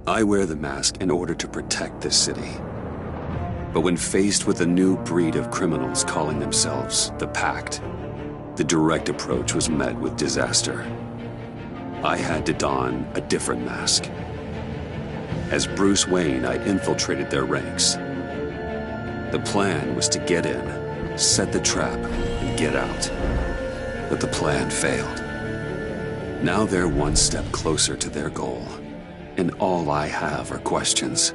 I wear the mask in order to protect this city. But when faced with a new breed of criminals calling themselves the Pact, the direct approach was met with disaster. I had to don a different mask. As Bruce Wayne, I infiltrated their ranks. The plan was to get in, set the trap, and get out. But the plan failed. Now they're one step closer to their goal, and all I have are questions.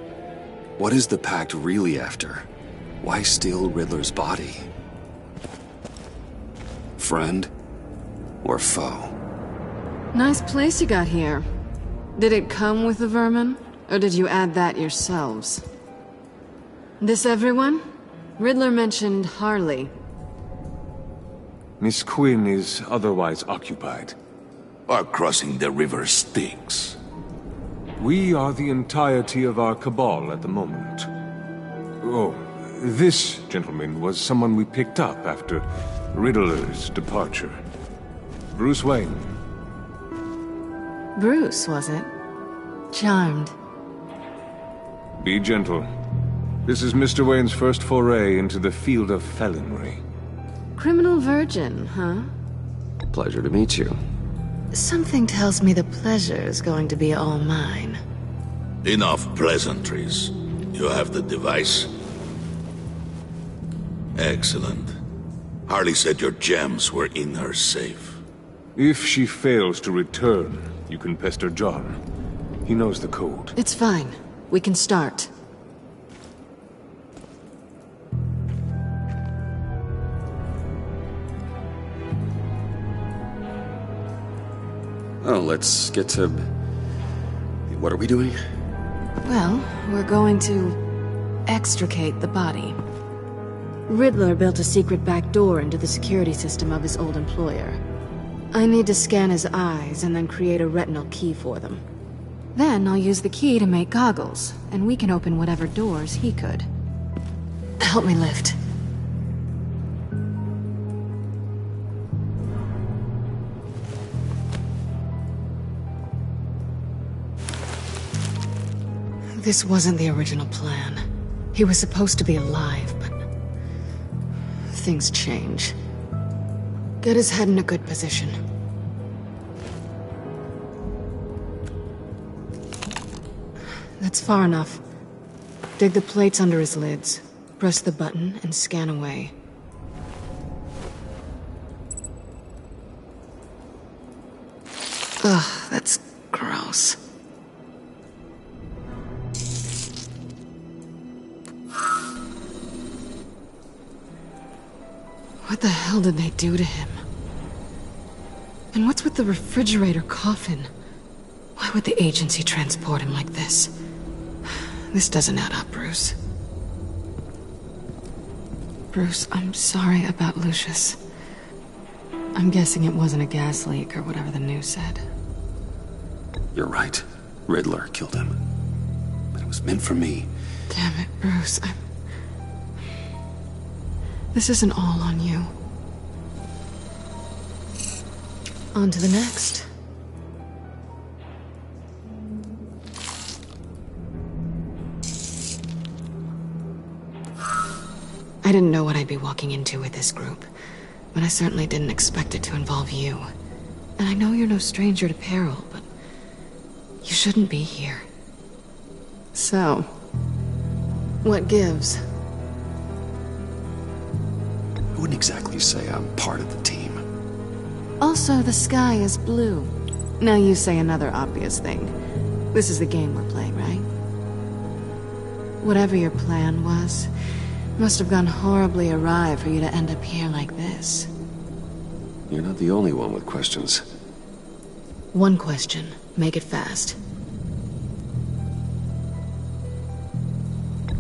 What is the Pact really after? Why steal Riddler's body? Friend or foe? Nice place you got here. Did it come with the vermin, or did you add that yourselves? This everyone? Riddler mentioned Harley. Miss Quinn is otherwise occupied. Are crossing the river Styx. We are the entirety of our cabal at the moment. Oh, this gentleman was someone we picked up after Riddler's departure. Bruce Wayne. Bruce, was it? Charmed. Be gentle. This is Mr. Wayne's first foray into the field of felonry. Criminal virgin, huh? Pleasure to meet you. Something tells me the pleasure is going to be all mine. Enough pleasantries. You have the device? Excellent. Harley said your gems were in her safe. If she fails to return, you can pester John. He knows the code. It's fine. We can start. Oh, let's get to... What are we doing? Well, we're going to extricate the body. Riddler built a secret back door into the security system of his old employer. I need to scan his eyes and then create a retinal key for them. Then I'll use the key to make goggles, and we can open whatever doors he could. Help me lift. This wasn't the original plan. He was supposed to be alive, but... things change. Get his head in a good position. That's far enough. Dig the plates under his lids. Press the button and scan away. Ugh, that's gross. What the hell did they do to him? And what's with the refrigerator coffin? Why would the agency transport him like this? This doesn't add up, Bruce. Bruce, I'm sorry about Lucius. I'm guessing it wasn't a gas leak or whatever the news said. You're right. Riddler killed him. But it was meant for me. Damn it, Bruce. This isn't all on you. On to the next. I didn't know what I'd be walking into with this group, but I certainly didn't expect it to involve you. And I know you're no stranger to peril, but you shouldn't be here. So, what gives? I wouldn't exactly say I'm part of the team. Also, the sky is blue. Now you say another obvious thing. This is the game we're playing, right? Whatever your plan was, must have gone horribly awry for you to end up here like this. You're not the only one with questions. One question. Make it fast.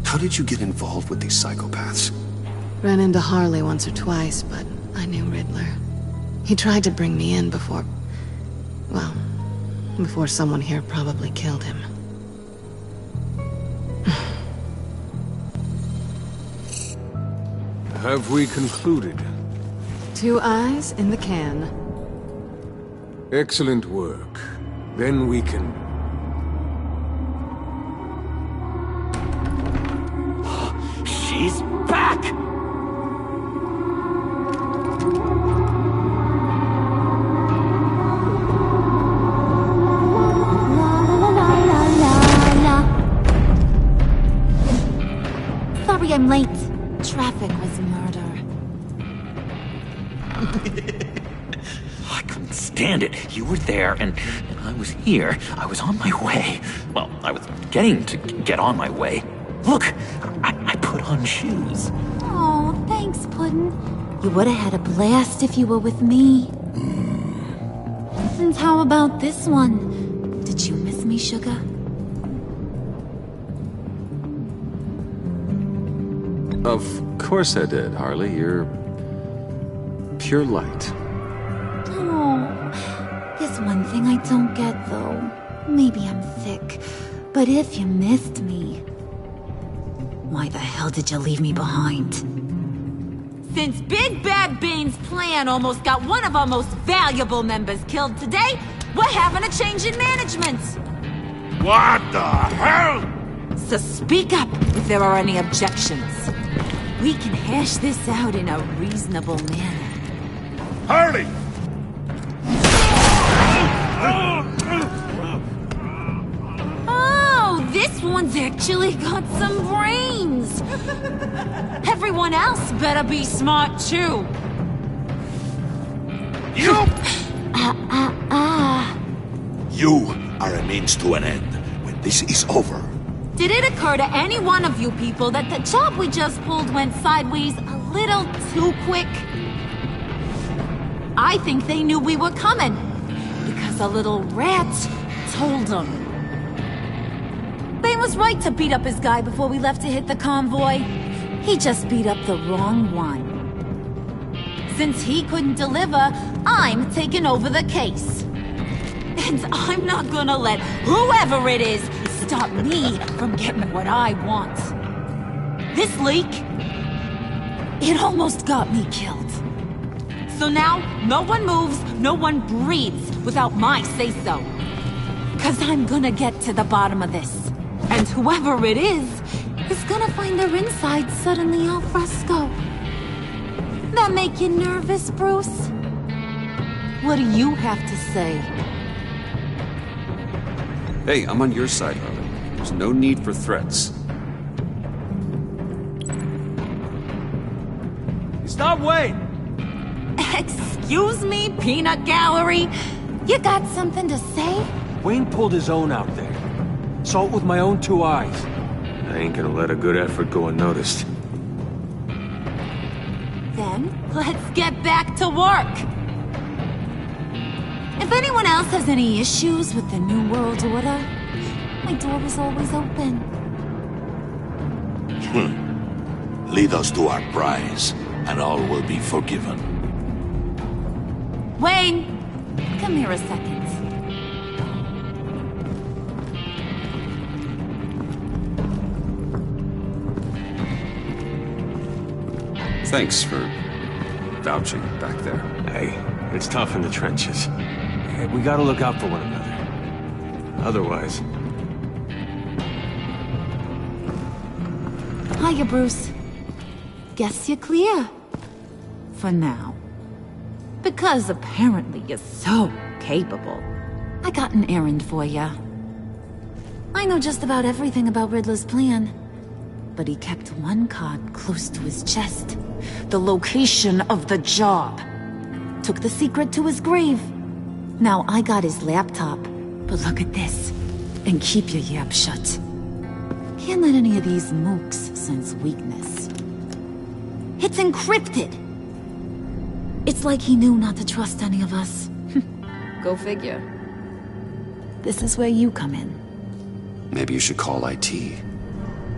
How did you get involved with these psychopaths? Ran into Harley once or twice, but I knew Riddler. He tried to bring me in before... well, before someone here probably killed him. Have we concluded? 2 eyes in the can. Excellent work. Then we can... She's back! Sorry I'm late. Traffic was murder. I couldn't stand it. You were there, and I was here. I was on my way. Well, I was getting to get on my way. Look, I put on shoes. Oh, thanks, Puddin'. You would have had a blast if you were with me. And how about this one? Did you miss me, sugar? Of course I did, Harley. You're pure light. Oh, there's one thing I don't get, though. Maybe I'm thick, but if you missed me, why the hell did you leave me behind? Since Big Bad Bane's plan almost got one of our most valuable members killed today, we're having a change in management. What the hell? So speak up if there are any objections. We can hash this out in a reasonable manner. Harley! Oh, this one's actually got some brains. Everyone else better be smart too. You! You are a means to an end. When this is over, Did it occur to any one of you people that the job we just pulled went sideways a little too quick? I think they knew we were coming, because a little rat told them. Bane was right to beat up his guy before we left to hit the convoy. He just beat up the wrong one. Since he couldn't deliver, I'm taking over the case. And I'm not gonna let whoever it is stop me from getting what I want. This leak, it almost got me killed. So now, no one moves, no one breathes without my say-so. 'Cause I'm gonna get to the bottom of this. And whoever it is gonna find their inside suddenly al fresco. That make you nervous, Bruce? What do you have to say? Hey, I'm on your side, Harley. There's no need for threats. Stop waiting! Excuse me, peanut gallery? You got something to say? Wayne pulled his own out there. Saw it with my own two eyes. I ain't gonna let a good effort go unnoticed. Then, let's get back to work. If anyone else has any issues with the New World Order, my door is always open. Lead us to our prize, and all will be forgiven. Wayne, come here a second. Thanks for vouching back there. Hey, it's tough in the trenches. Hey, we gotta look out for one another. Otherwise... Hiya, Bruce. Guess you're clear. For now. Because apparently you're so capable. I got an errand for ya. I know just about everything about Riddler's plan. But he kept one card close to his chest. The location of the job. Took the secret to his grave. Now I got his laptop. But look at this. And keep your yap shut. Can't let any of these mooks sense weakness. It's encrypted. It's like he knew not to trust any of us. Go figure. This is where you come in. Maybe you should call IT.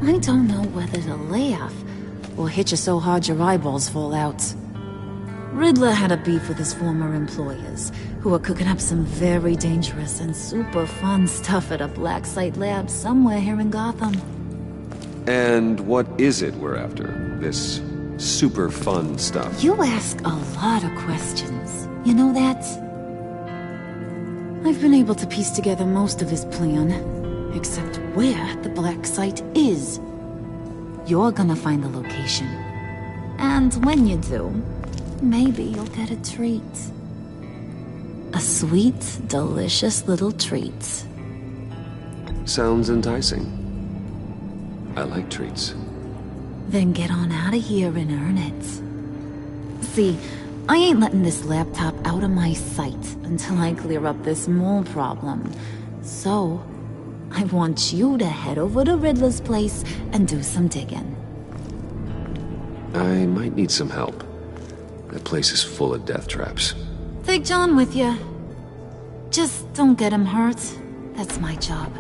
I don't know whether to laugh or hit you so hard your eyeballs fall out. Riddler had a beef with his former employers, who were cooking up some very dangerous and super fun stuff at a black site lab somewhere here in Gotham. And what is it we're after? This super fun stuff? You ask a lot of questions. You know that? I've been able to piece together most of his plan, except where the black site is. you're gonna find the location. And when you do, maybe you'll get a treat. A sweet, delicious little treat. Sounds enticing. I like treats. Then get on out of here and earn it. See, I ain't letting this laptop out of my sight until I clear up this mole problem. So, I want you to head over to Riddler's place and do some digging. I might need some help. That place is full of death traps. Take John with you. Just don't get him hurt. That's my job.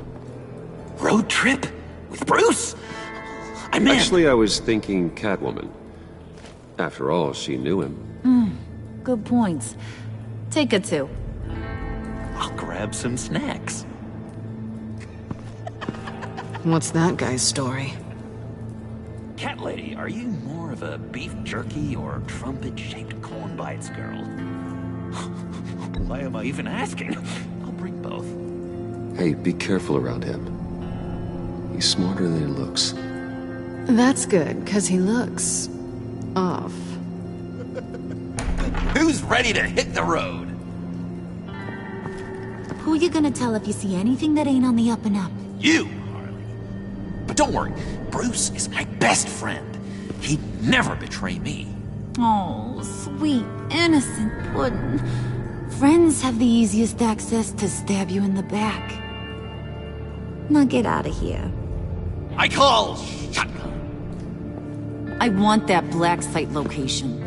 Road trip? With Bruce? I'm in. Actually, I was thinking Catwoman. After all, she knew him. Good points. Take it too. I'll grab some snacks. What's that guy's story? Cat lady, are you more of a beef jerky or trumpet-shaped corn bites girl? Why am I even asking? I'll bring both. Hey, be careful around him. He's smarter than he looks. That's good, because he looks... off. Who's ready to hit the road? Who you gonna tell if you see anything that ain't on the up and up? You, Harley. But don't worry, Bruce is my best friend. He'd never betray me. Oh, sweet, innocent puddin'. Friends have the easiest access to stab you in the back. Now get out of here. I call shotgun. I want that black site location.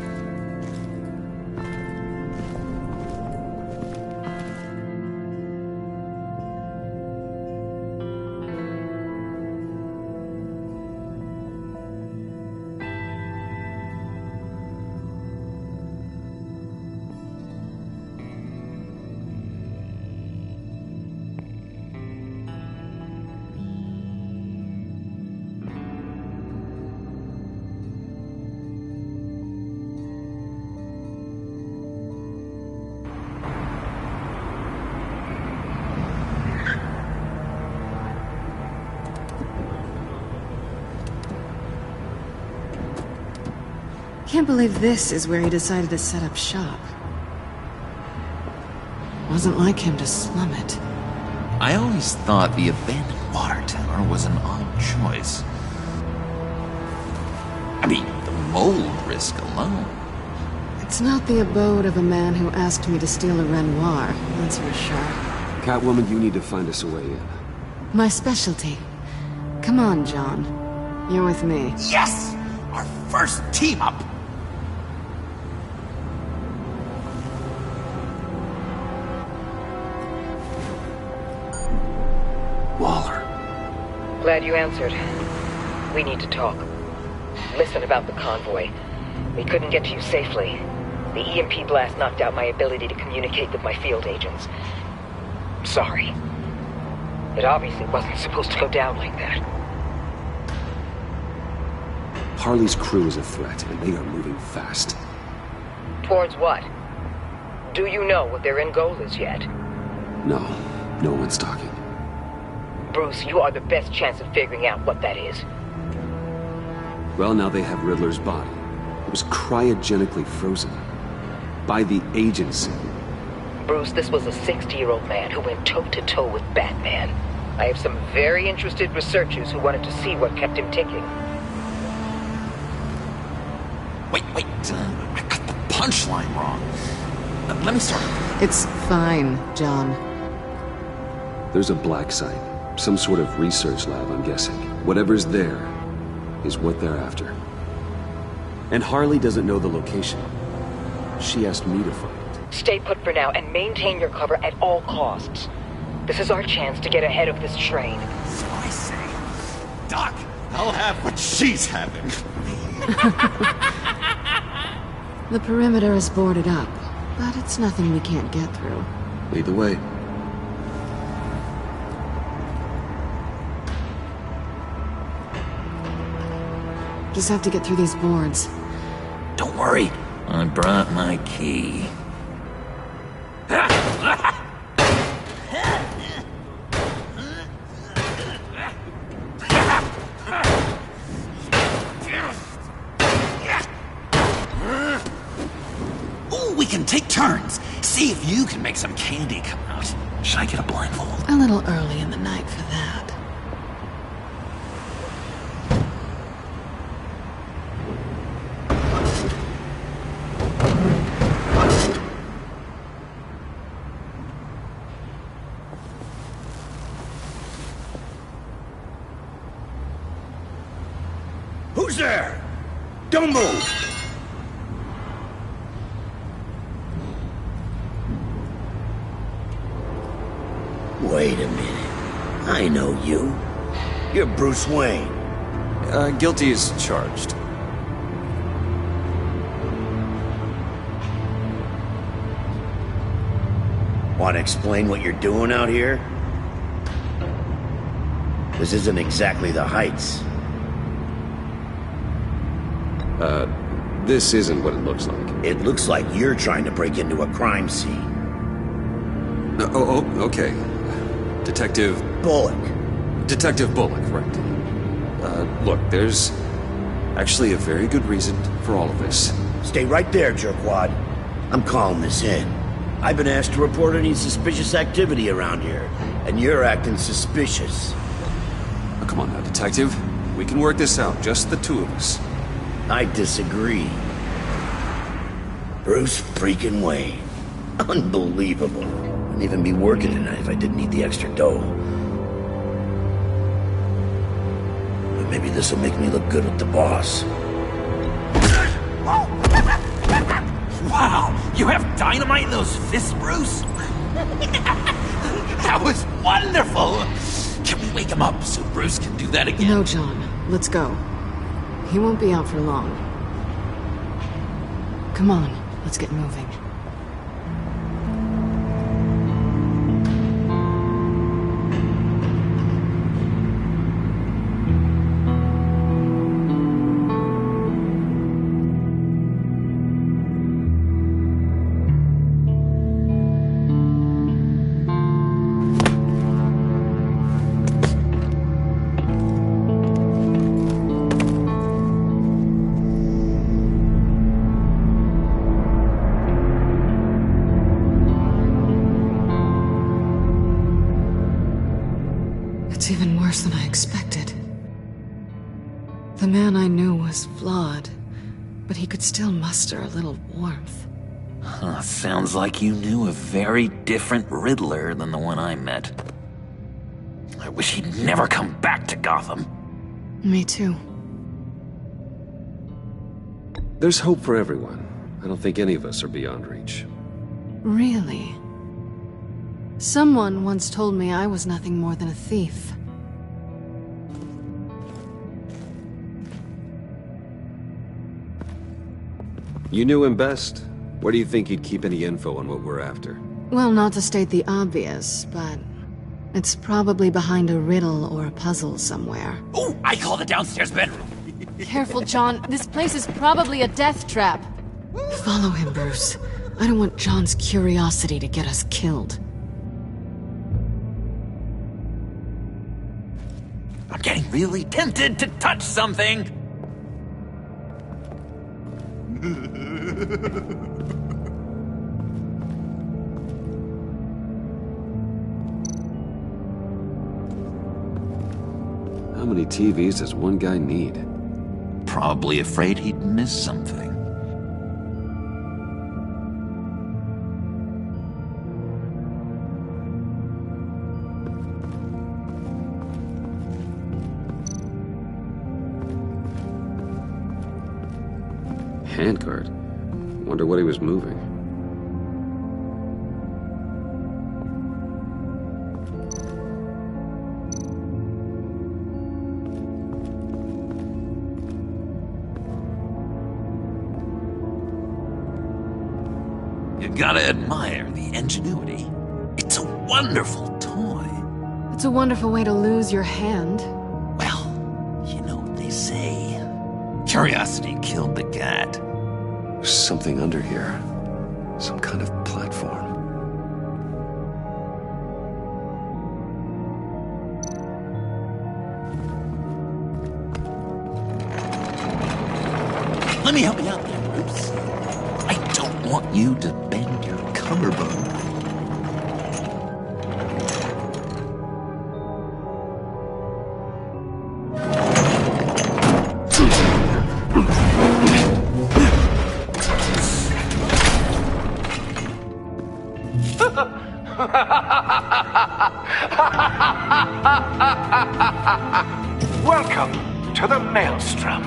Can't believe this is where he decided to set up shop. Wasn't like him to slum it. I always thought the abandoned water tower was an odd choice. I mean, the mold risk alone. It's not the abode of a man who asked me to steal a Renoir, that's for sure. Catwoman, you need to find us a way in. My specialty. Come on, John. You're with me. Yes! Our first team up! Waller. Glad you answered. We need to talk. Listen about the convoy. We couldn't get to you safely. The EMP blast knocked out my ability to communicate with my field agents. Sorry. It obviously wasn't supposed to go down like that. Harley's crew is a threat, and they are moving fast. Towards what? Do you know what their end goal is yet? No, no one's talking. Bruce, you are the best chance of figuring out what that is. Well, now they have Riddler's body. It was cryogenically frozen. By the agency. Bruce, this was a 60-year-old man who went toe-to-toe with Batman. I have some very interested researchers who wanted to see what kept him ticking. Wait, I got the punchline wrong. Let me start. It's fine, John. There's a black site. Some sort of research lab, I'm guessing. Whatever's there is what they're after. And Harley doesn't know the location. She asked me to find it. Stay put for now and maintain your cover at all costs. This is our chance to get ahead of this train. So I say, Doc, I'll have what she's having. The perimeter is boarded up, but it's nothing we can't get through. Lead the way. Just have to get through these boards. Don't worry, I brought my key. can take turns. See if you can make some candy come out. Should I get a blindfold? A little early in the night for that. Who's there? Don't move! Wait a minute. I know you. You're Bruce Wayne. Guilty as charged. Want to explain what you're doing out here? This isn't exactly the Heights. This isn't what it looks like. It looks like you're trying to break into a crime scene. Oh, okay. Detective Bullock. Detective Bullock, right. Look, there's actually a very good reason for all of this. Stay right there, jerkwad. I'm calling this in. I've been asked to report any suspicious activity around here, and you're acting suspicious. Oh, come on now, Detective. We can work this out, just the two of us. I disagree. Bruce freaking Wayne. Unbelievable. Wouldn't even be working tonight if I didn't need the extra dough. But maybe this'll make me look good with the boss. Wow, you have dynamite in those fists, Bruce? That was wonderful! Can we wake him up so Bruce can do that again? No, John. Let's go. He won't be out for long. Come on, let's get moving. It's even worse than I expected. The man I knew was flawed, but he could still muster a little warmth. Huh, sounds like you knew a very different Riddler than the one I met. I wish he'd never come back to Gotham. Me too. There's hope for everyone. I don't think any of us are beyond reach. Really? Someone once told me I was nothing more than a thief. You knew him best. Where do you think he'd keep any info on what we're after? Well, not to state the obvious, but it's probably behind a riddle or a puzzle somewhere. Oh, I call the downstairs bedroom. Careful, John. This place is probably a death trap. Follow him, Bruce. I don't want John's curiosity to get us killed. I'm getting really tempted to touch something. How many TVs does one guy need? Probably afraid he'd miss something. Handcart. Wonder what he was moving. You gotta admire the ingenuity. It's a wonderful toy. It's a wonderful way to lose your hand. Well, you know what they say. Curiosity killed the cat. There's something under here. Some kind of platform. Let me help you out there, Bruce. I don't want want you to bend your collarbone. Welcome to the Maelstrom.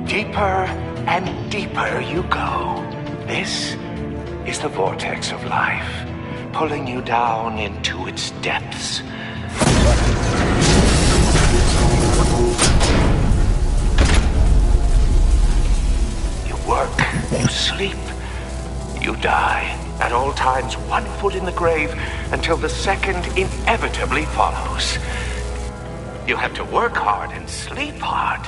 Deeper and deeper you go. This is the vortex of life, pulling you down into its depths. You work, you sleep, you die. At all times, 1 foot in the grave until the second inevitably follows. You have to work hard and sleep hard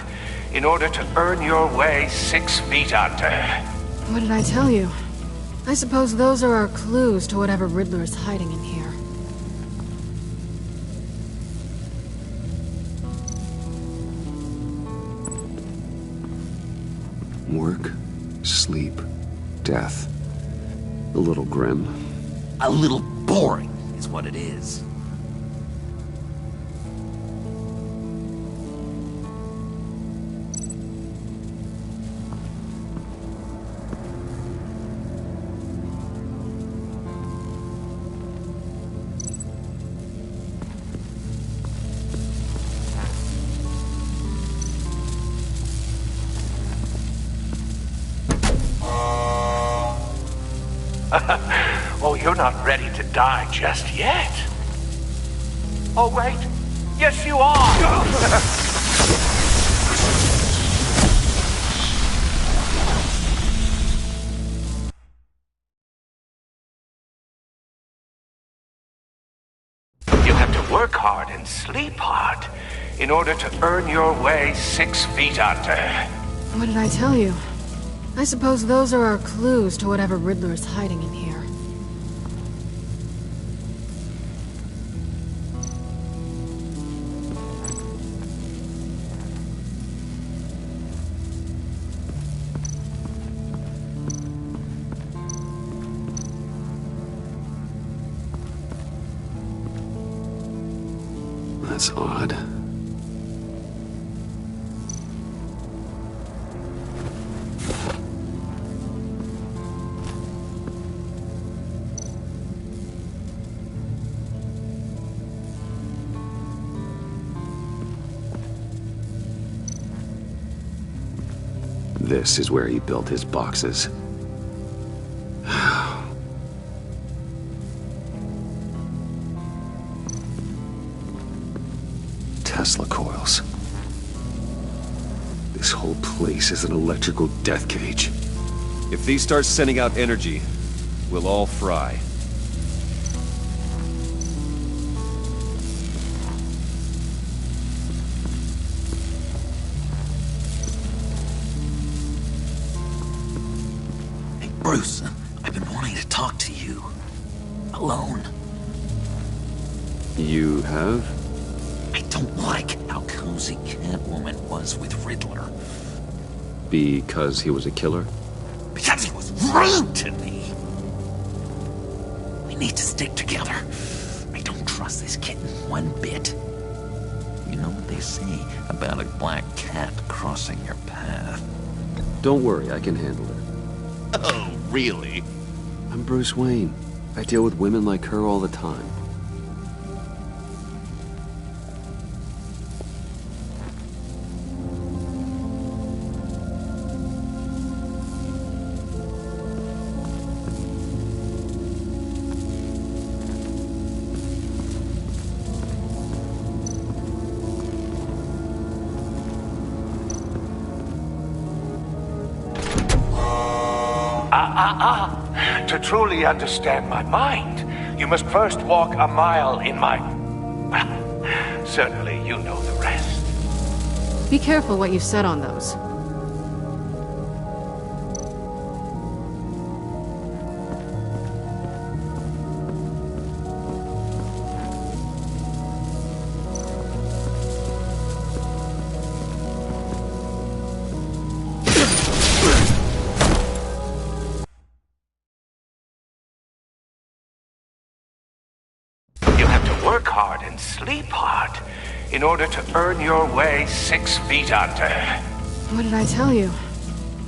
in order to earn your way 6 feet under. What did I tell you? I suppose those are our clues to whatever Riddler is hiding in here. Work, sleep, death. A little grim. A little boring is what it is. Oh, you're not ready to die just yet. Oh, wait. Yes, you are. You have to work hard and sleep hard in order to earn your way 6 feet under. What did I tell you? I suppose those are our clues to whatever Riddler is hiding in here. That's odd. This is where he built his boxes. Tesla coils. This whole place is an electrical death cage. If these start sending out energy, we'll all fry. Hey, Bruce, I've been wanting to talk to you. Alone. You have? I don't like how cozy Catwoman was with Riddler. Because he was a killer? Because he was rude to me. We need to stick together. I don't trust this kitten one bit. You know what they say about a black cat crossing your path? Don't worry, I can handle it. Oh, really? I'm Bruce Wayne. I deal with women like her all the time. To truly understand my mind, you must first walk a mile in my... Well, certainly you know the rest. Be careful what you said on those. work hard and sleep hard in order to earn your way 6 feet under. What did I tell you?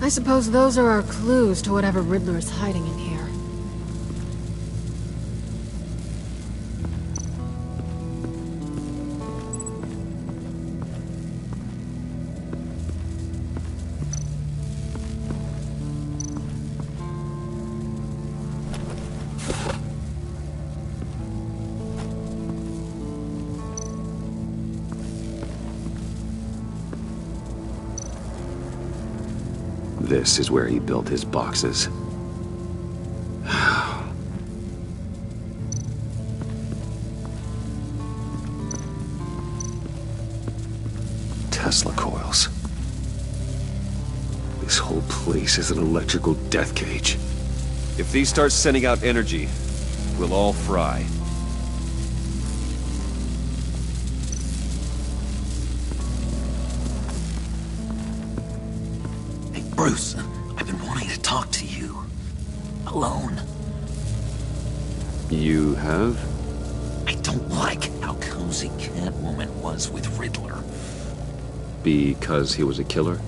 I suppose those are our clues to whatever Riddler is hiding in here. This is where he built his boxes. Tesla coils. This whole place is an electrical death cage. If these start sending out energy, we'll all fry. Bruce, I've been wanting to talk to you. Alone. You have? I don't like how cozy Catwoman was with Riddler. Because he was a killer?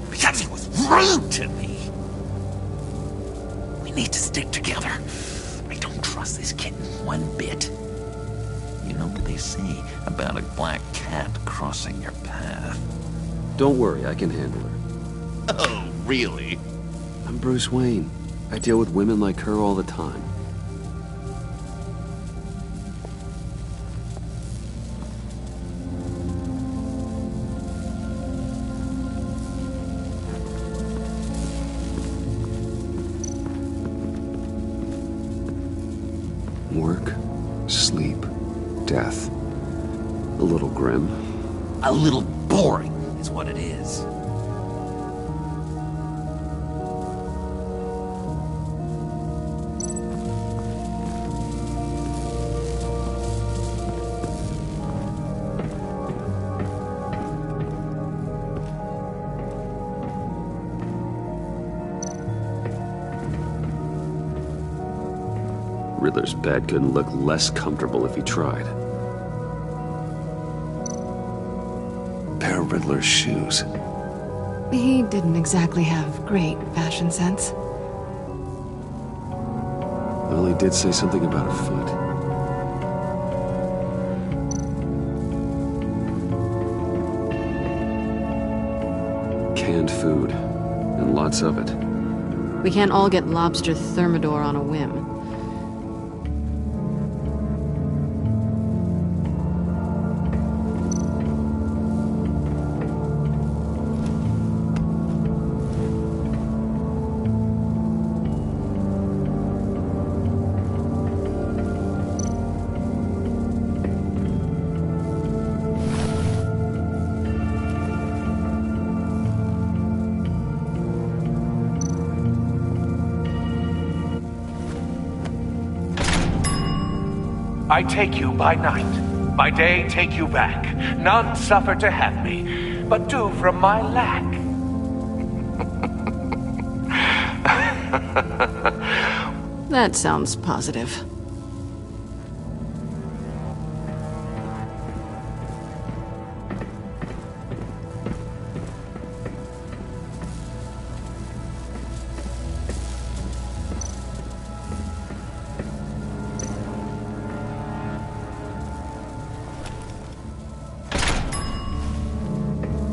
Because he was rude to me! We need to stick together. I don't trust this kitten one bit. You know what they say about a black cat crossing your path? Don't worry, I can handle her. Oh, really? I'm Bruce Wayne. I deal with women like her all the time. Work, sleep, death. A little grim. A little boring is what it is. Riddler's bed couldn't look less comfortable if he tried. Pair of Riddler's shoes. He didn't exactly have great fashion sense. Well, he did say something about a foot. Canned food, and lots of it. We can't all get lobster thermidor on a whim. I take you by night, by day take you back. None suffer to have me, but do from my lack. That sounds positive.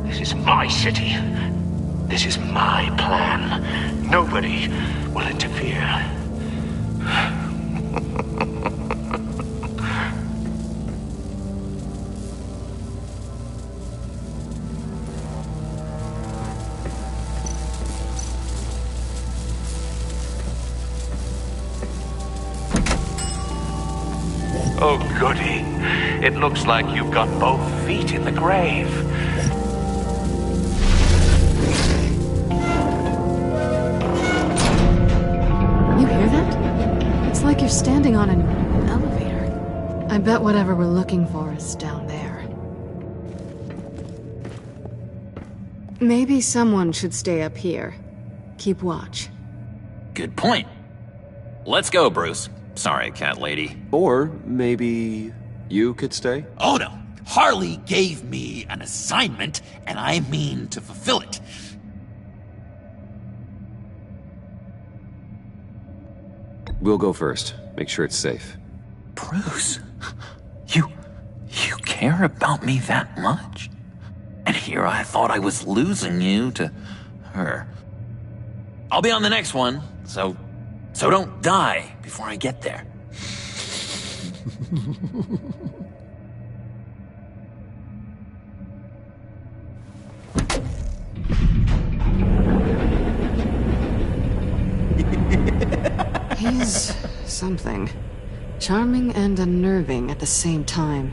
This is my city. This is my plan. Nobody will interfere. Oh, goody. It looks like you've got both feet in the grave. You hear that? It's like you're standing on an elevator. I bet whatever we're looking for is down there. Maybe someone should stay up here. Keep watch. Good point. Let's go, Bruce. Sorry, cat lady. Or maybe You could stay? Oh no! Harley gave me an assignment, and I mean to fulfill it. We'll go first. Make sure it's safe. Bruce, you care about me that much? And here I thought I was losing you to her. I'll be on the next one, so don't die before I get there. He's something. Charming and unnerving at the same time.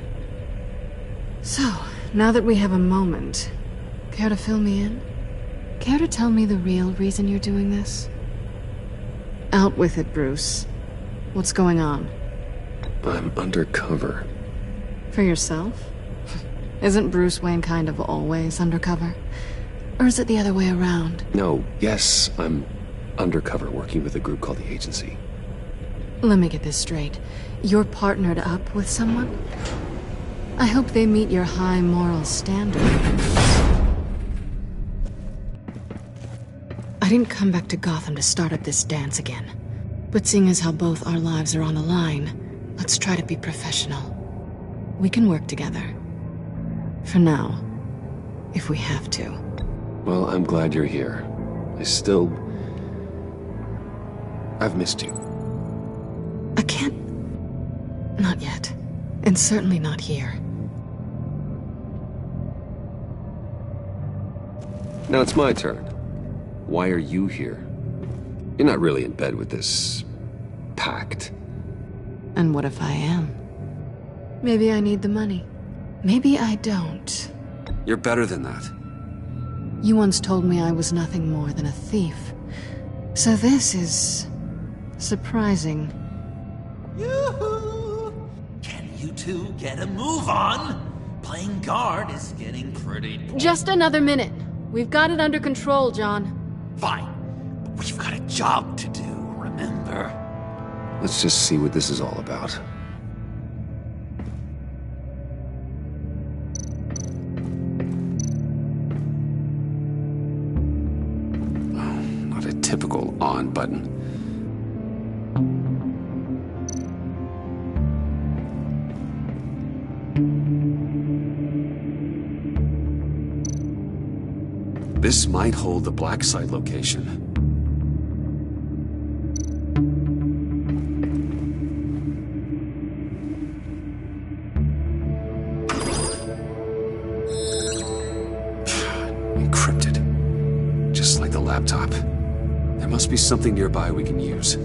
So, now that we have a moment, care to fill me in? Care to tell me the real reason you're doing this? Out with it, Bruce. What's going on? I'm undercover. For yourself? Isn't Bruce Wayne kind of always undercover? Or is it the other way around? No, yes, I'm undercover working with a group called the Agency. Let me get this straight. You're partnered up with someone? I hope they meet your high moral standard. I didn't come back to Gotham to start up this dance again. But seeing as how both our lives are on the line, let's try to be professional. We can work together. For now. If we have to. Well, I'm glad you're here. I've missed you. I can't... Not yet. And certainly not here. Now it's my turn. Why are you here? You're not really in bed with this... pact. And what if I am? Maybe I need the money. Maybe I don't. You're better than that. You once told me I was nothing more than a thief. So this is... surprising. Yoo-hoo! Can you two get a move on? Playing guard is getting pretty... Just another minute. We've got it under control, John. Fine. But we've got a job to do, remember? Let's just see what this is all about. Oh, not a typical on button. This might hold the black site location. Encrypted. Just like the laptop. There must be something nearby we can use.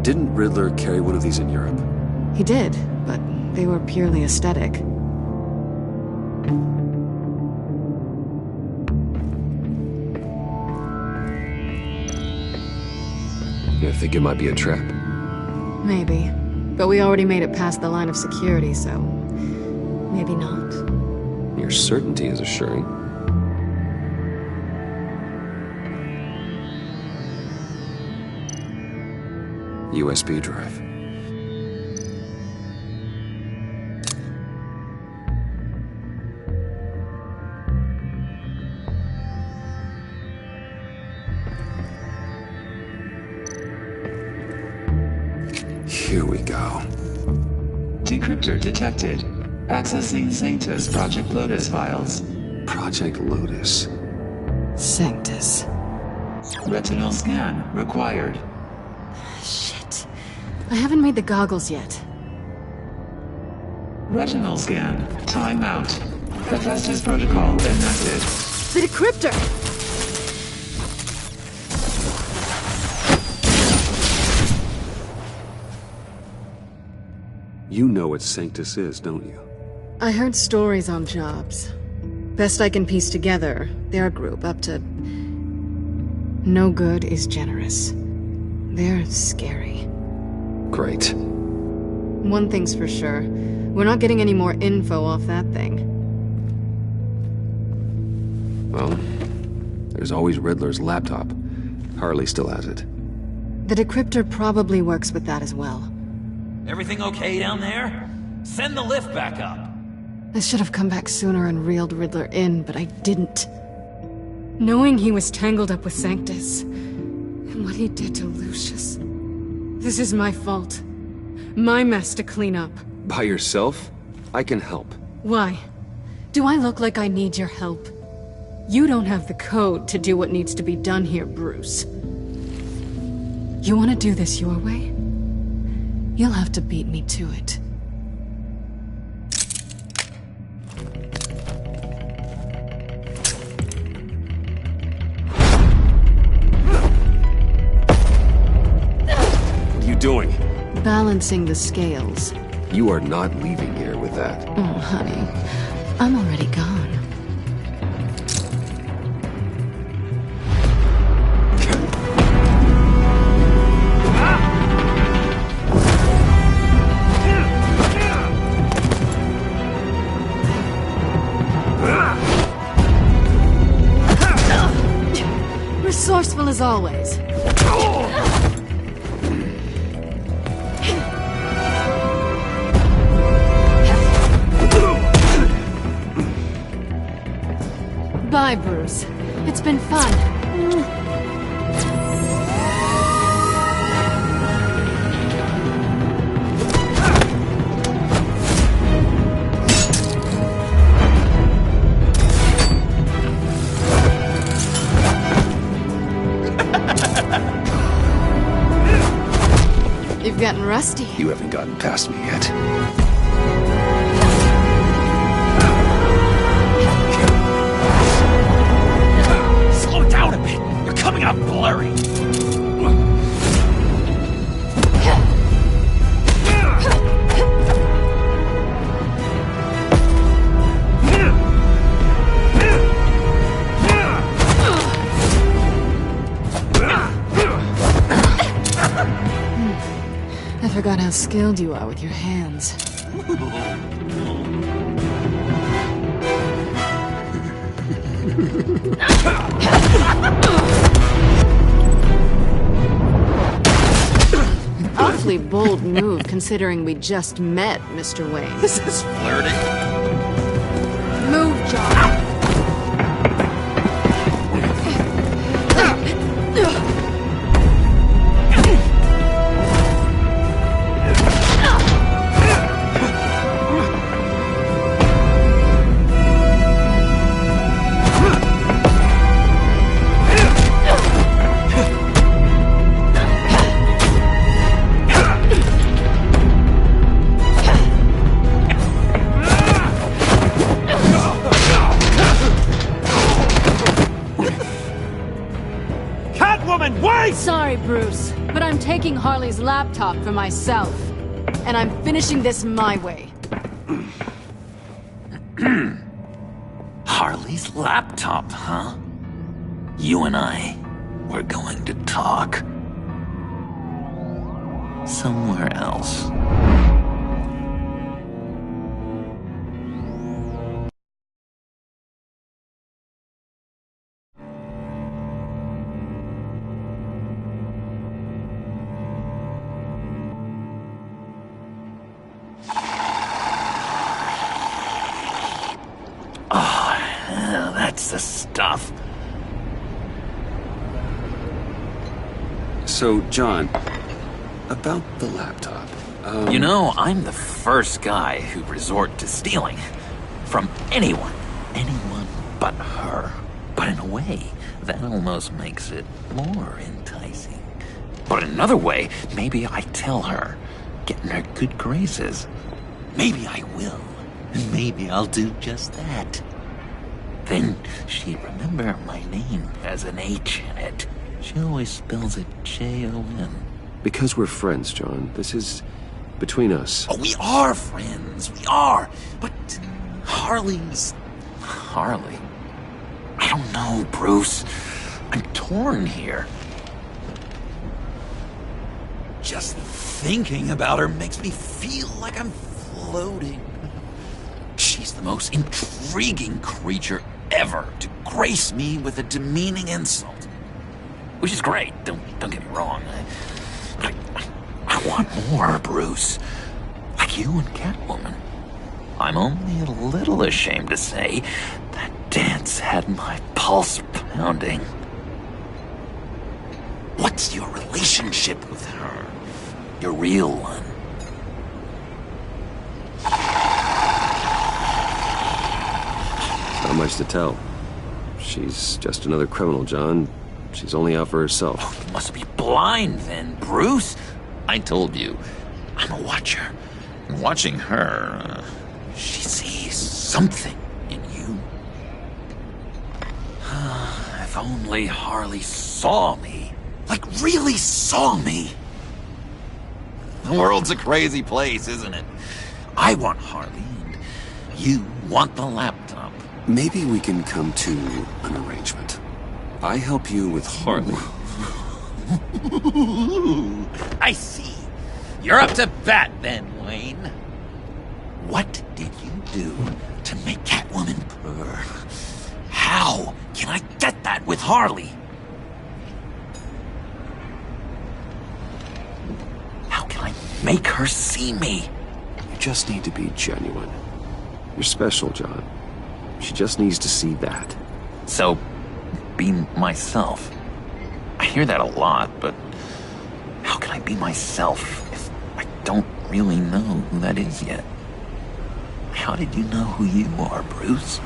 Didn't Riddler carry one of these in Europe? He did, but they were purely aesthetic. You think it might be a trap? Maybe. But we already made it past the line of security, so... maybe not. Your certainty is assuring. USB drive. Here we go. Decryptor detected. Accessing Sanctus Project Lotus files. Project Lotus. Sanctus. Retinal scan required. Shit. I haven't made the goggles yet. Retinal scan. Timeout. Hephaestus protocol enacted. The decryptor! You know what Sanctus is, don't you? I heard stories on jobs. Best I can piece together, their group up to... no good is generous. They're scary. Great. One thing's for sure. We're not getting any more info off that thing. Well, there's always Riddler's laptop. Harley still has it. The decryptor probably works with that as well. Everything okay down there? Send the lift back up. I should have come back sooner and reeled Riddler in, but I didn't. Knowing he was tangled up with Sanctus, and what he did to Lucius. This is my fault. My mess to clean up. By yourself? I can help. Why? Do I look like I need your help? You don't have the code to do what needs to be done here, Bruce. You want to do this your way? You'll have to beat me to it. What are you doing? Balancing the scales. You are not leaving here with that. Oh, honey. I'm already gone. Resourceful as always. Bye, Bruce. It's been fun. You've gotten rusty. You haven't gotten past me yet. Slow down a bit. You're coming out blurry. I forgot how skilled you are with your hands. Awfully bold move, considering we just met, Mr. Wayne. This is flirting. Move, John. Sorry, Bruce, but I'm taking Harley's laptop for myself. And I'm finishing this my way. Harley's laptop, huh? You and I, we're going to talk. Somewhere else. That's the stuff. So, John, about the laptop. You know, I'm the first guy who'd resort to stealing. From anyone. Anyone but her. But in a way, that almost makes it more enticing. But in another way, maybe I tell her, get in her good graces. Maybe I will. And maybe I'll do just that. Then she'd remember my name has an H in it. She always spells it Jon. Because we're friends, John. This is between us. Oh, we are friends. We are. But Harley's... Harley? I don't know, Bruce. I'm torn here. Just thinking about her makes me feel like I'm floating. She's the most intriguing creature ever to grace me with a demeaning insult. which is great. Don't get me wrong. But I want more, Bruce. Like you and Catwoman. I'm only a little ashamed to say that dance had my pulse pounding. What's your relationship with her? Your real one? Not much to tell. She's just another criminal, John. She's only out for herself. Oh, you must be blind then, Bruce. I told you, I'm a watcher. And watching her, she sees something in you. If only Harley saw me. Like, really saw me. The world's a crazy place, isn't it? I want Harley, and you want the laptop. Maybe we can come to an arrangement. I help you with Harley. I see. You're up to bat then, Wayne. What did you do to make Catwoman purr? How can I get that with Harley? How can I make her see me? You just need to be genuine. You're special, John. She just needs to see that. So, be myself. I hear that a lot, but how can I be myself if I don't really know who that is yet? How did you know who you are, Bruce?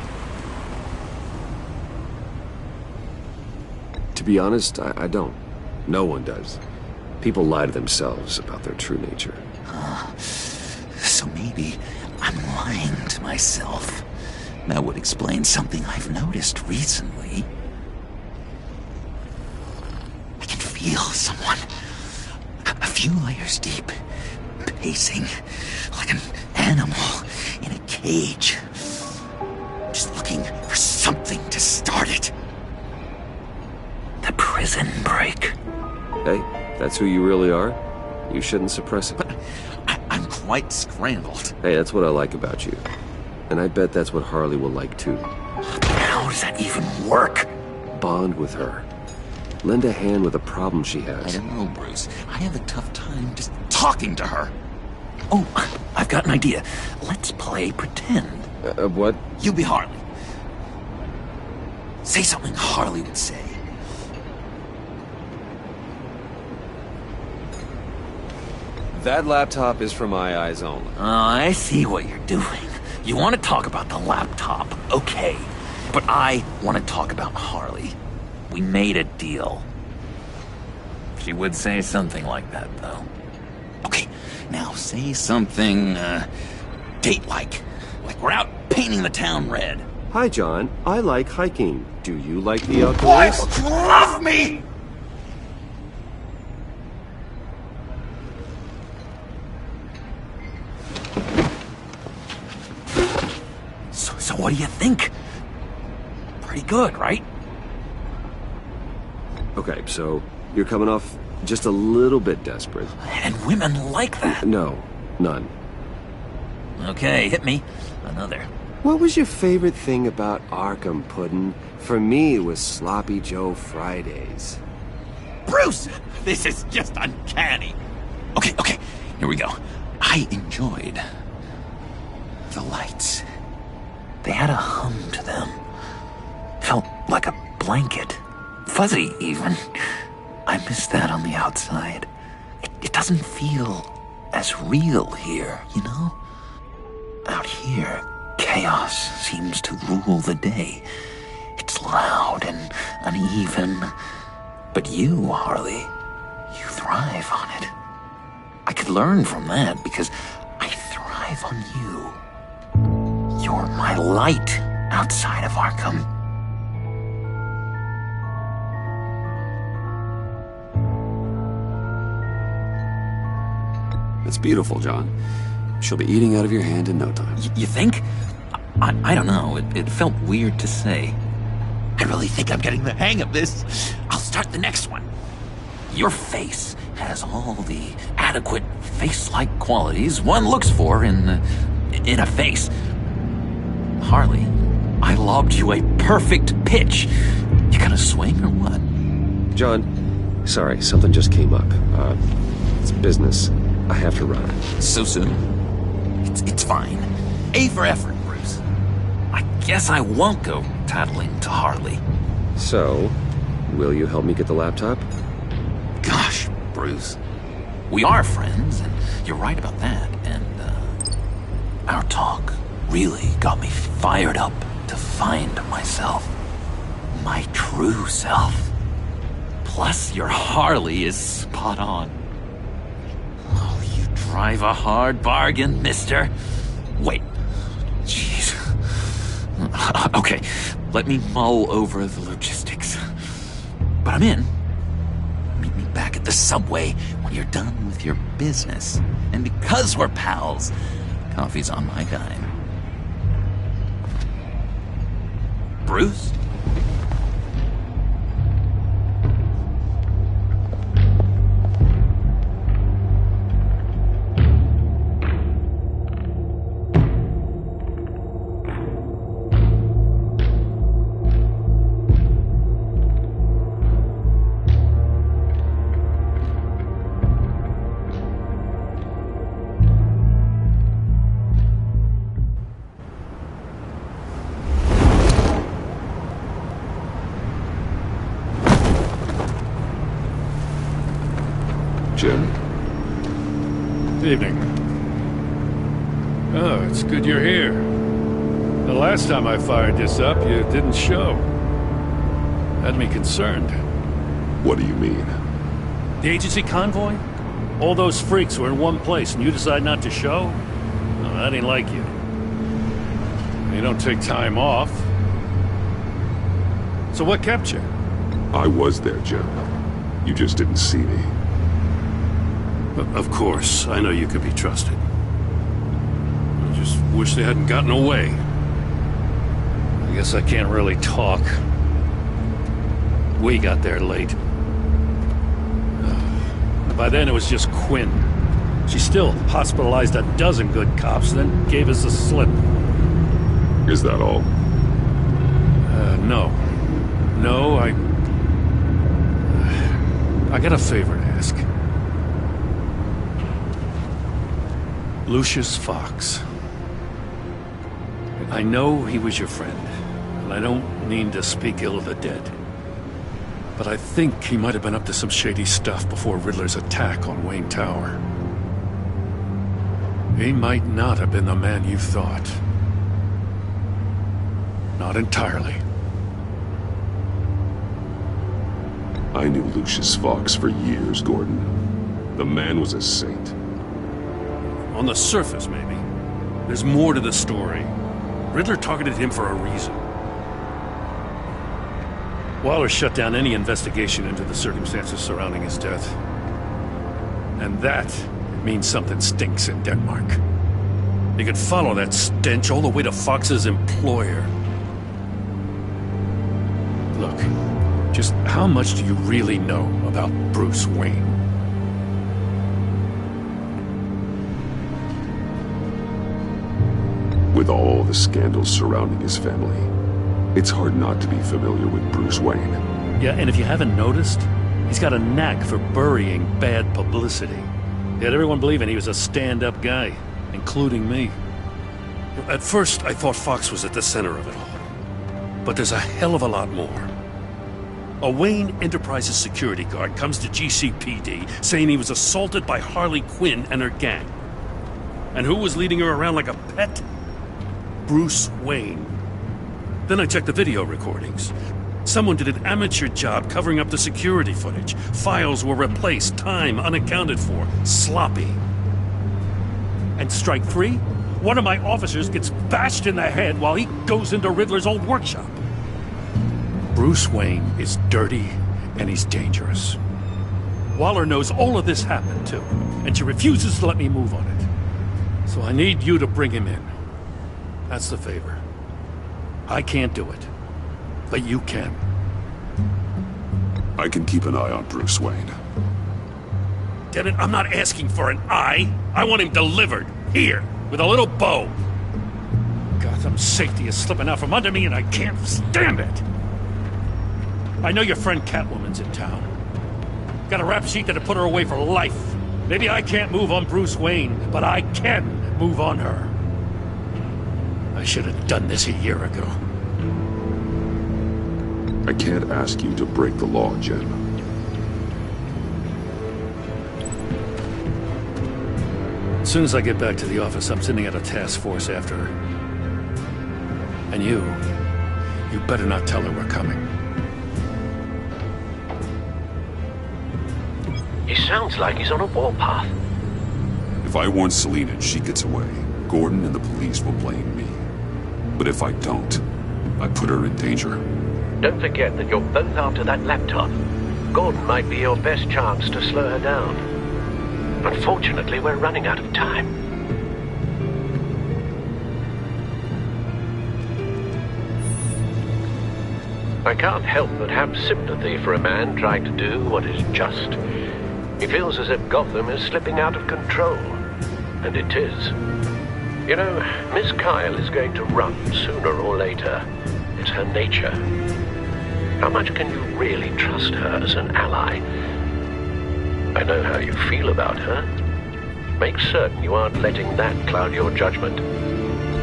To be honest, I don't. No one does. People lie to themselves about their true nature. So maybe I'm lying to myself. That would explain something I've noticed recently. I can feel someone a few layers deep, pacing like an animal in a cage. Just looking for something to start it. The prison break. Hey, that's who you really are. You shouldn't suppress it. But I'm quite scrambled. Hey, that's what I like about you. And I bet that's what Harley will like too. How does that even work? Bond with her. Lend a hand with a problem she has. I don't know, Bruce. I have a tough time just talking to her. Oh, I've got an idea. Let's play pretend. What? You be Harley. Say something Harley would say. That laptop is for my eyes only. I see what you're doing. You want to talk about the laptop, okay. But I want to talk about Harley. We made a deal. She would say something like that, though. Okay, now say something, date-like. Like we're out painting the town red. Hi, John. I like hiking. Do you like the outdoors? Boys, love me! So what do you think? Pretty good, right? Okay, so you're coming off just a little bit desperate. And women like that. No, none. Okay, hit me. Another. What was your favorite thing about Arkham, Puddin'? For me, it was Sloppy Joe Fridays. Bruce! This is just uncanny. Okay, here we go. I enjoyed the lights. They had a hum to them. Felt like a blanket. Fuzzy, even. I miss that on the outside. It doesn't feel as real here, you know? Out here, chaos seems to rule the day. It's loud and uneven. But you, Harley, you thrive on it. I could learn from that because I thrive on you. You're my light outside of Arkham. It's beautiful, John. She'll be eating out of your hand in no time. You think? I don't know. It felt weird to say. I really think I'm getting the hang of this. I'll start the next one. Your face has all the adequate face-like qualities one looks for in a face. Harley, I lobbed you a perfect pitch. You gonna swing or what? John, Sorry, something just came up. It's business. I have to run. So soon? It's fine. A for effort, Bruce. I guess I won't go tattling to Harley. So, will you help me get the laptop? Gosh, Bruce. We are friends, and you're right about that, and, our talk really got me fired up to find myself. My true self. Plus, your Harley is spot on. Oh, you drive a hard bargain, mister. Wait. Jeez. Okay, let me mull over the logistics. But I'm in. Meet me back at the subway when you're done with your business. And because we're pals, coffee's on my dime. Bruce? Jim? Good evening. Oh, it's good you're here. The last time I fired this up, you didn't show. Had me concerned. What do you mean? The agency convoy? All those freaks were in one place and you decide not to show? No, that ain't like you. You don't take time off. So what kept you? I was there, Jim. You just didn't see me. Of course, I know you could be trusted. I just wish they hadn't gotten away. I guess I can't really talk. We got there late. By then it was just Quinn. She still hospitalized a dozen good cops, then gave us the slip. Is that all? No. No, I got a favor to ask. Lucius Fox. I know he was your friend, and I don't mean to speak ill of the dead. But I think he might have been up to some shady stuff before Riddler's attack on Wayne Tower. He might not have been the man you thought. Not entirely. I knew Lucius Fox for years, Gordon. The man was a saint. On the surface, maybe. There's more to the story. Riddler targeted him for a reason. Waller shut down any investigation into the circumstances surrounding his death. And that means something stinks in Denmark. You could follow that stench all the way to Fox's employer. Look, just how much do you really know about Bruce Wayne? With all the scandals surrounding his family, it's hard not to be familiar with Bruce Wayne. Yeah, and if you haven't noticed, he's got a knack for burying bad publicity. He had everyone believing he was a stand-up guy, including me. At first, I thought Fox was at the center of it all. But there's a hell of a lot more. A Wayne Enterprises security guard comes to GCPD saying he was assaulted by Harley Quinn and her gang. And who was leading her around like a pet? Bruce Wayne. Then I checked the video recordings. Someone did an amateur job covering up the security footage. Files were replaced, time unaccounted for, sloppy. And strike three? One of my officers gets bashed in the head while he goes into Riddler's old workshop. Bruce Wayne is dirty and he's dangerous. Waller knows all of this happened too, and she refuses to let me move on it. So I need you to bring him in. That's the favor. I can't do it, but you can. I can keep an eye on Bruce Wayne. Get it? I'm not asking for an eye. I want him delivered. Here, with a little bow. Gotham's safety is slipping out from under me and I can't stand it. I know your friend Catwoman's in town. Got a rap sheet that'd put her away for life. Maybe I can't move on Bruce Wayne, but I can move on her. I should have done this a year ago. I can't ask you to break the law, Jen. As soon as I get back to the office, I'm sending out a task force after her. And you better not tell her we're coming. He sounds like he's on a warpath. If I warn Selina and she gets away, Gordon and the police will blame me. But if I don't, I put her in danger. Don't forget that you're both after that laptop. Gordon might be your best chance to slow her down. Unfortunately, we're running out of time. I can't help but have sympathy for a man trying to do what is just. He feels as if Gotham is slipping out of control. And it is. You know, Miss Kyle is going to run sooner or later. It's her nature. How much can you really trust her as an ally? I know how you feel about her. Make certain you aren't letting that cloud your judgment.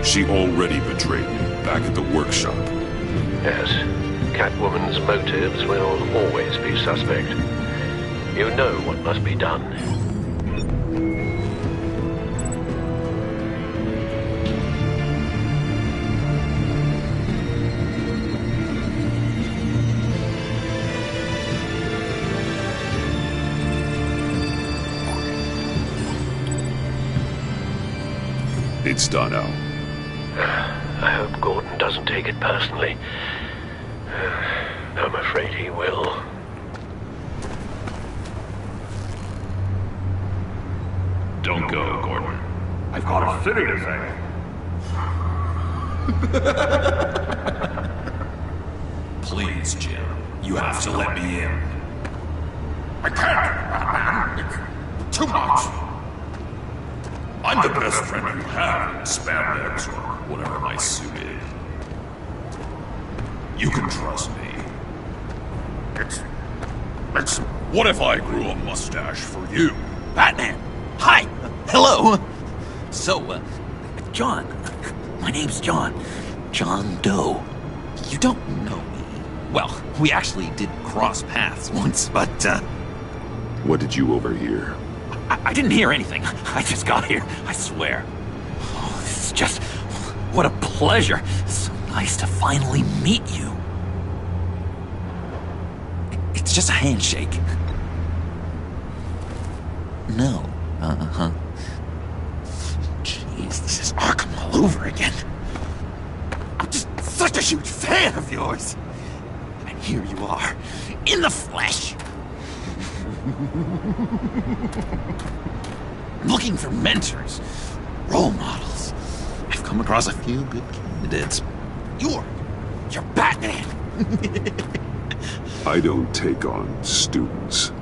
She already betrayed me back at the workshop. Yes, Catwoman's motives will always be suspect. You know what must be done. It's done, Al. I hope Gordon doesn't take it personally. I'm afraid he will. Don't go, Gordon. I've got a city to save. Please, Jim. You have to let me in. I can't, Batman. It's too much. I'm the best friend you have in spandex or whatever my suit is. You can trust me. It's... What if I grew a mustache for you? Batman! Hi! Hello! So, John. My name's John. John Doe. You don't know me. Well, we actually did cross paths once, but, What did you overhear? I didn't hear anything. I just got here, I swear. Oh, this is just... What a pleasure. So nice to finally meet you. It's just a handshake. No. Uh-huh. Jeez, this is Arkham all over again. I'm just such a huge fan of yours. And here you are, in the flesh. Looking for mentors, role models. I've come across a few good candidates. You're Batman. I don't take on students.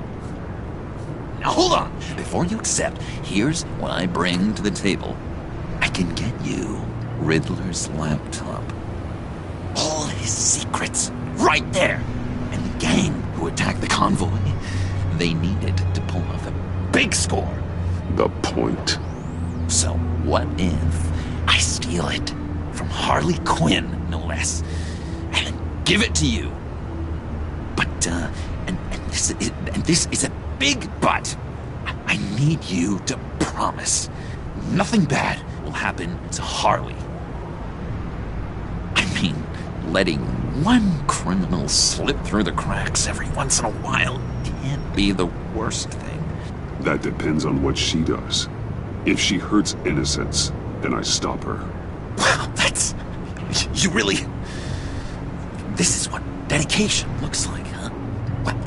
Now hold on. Before you accept, here's what I bring to the table. I can get you Riddler's laptop. All his secrets, right there. And the gang who attacked the convoy, they needed to pull off a big score. The point. So what if I steal it from Harley Quinn, no less, and then give it to you? But, and this is a big but. I need you to promise nothing bad will happen to Harley. I mean, letting one criminal slip through the cracks every once in a while can't be the worst thing. That depends on what she does. If she hurts innocents, then I stop her. Wow, that's... You really... This is what dedication looks like, huh? Well,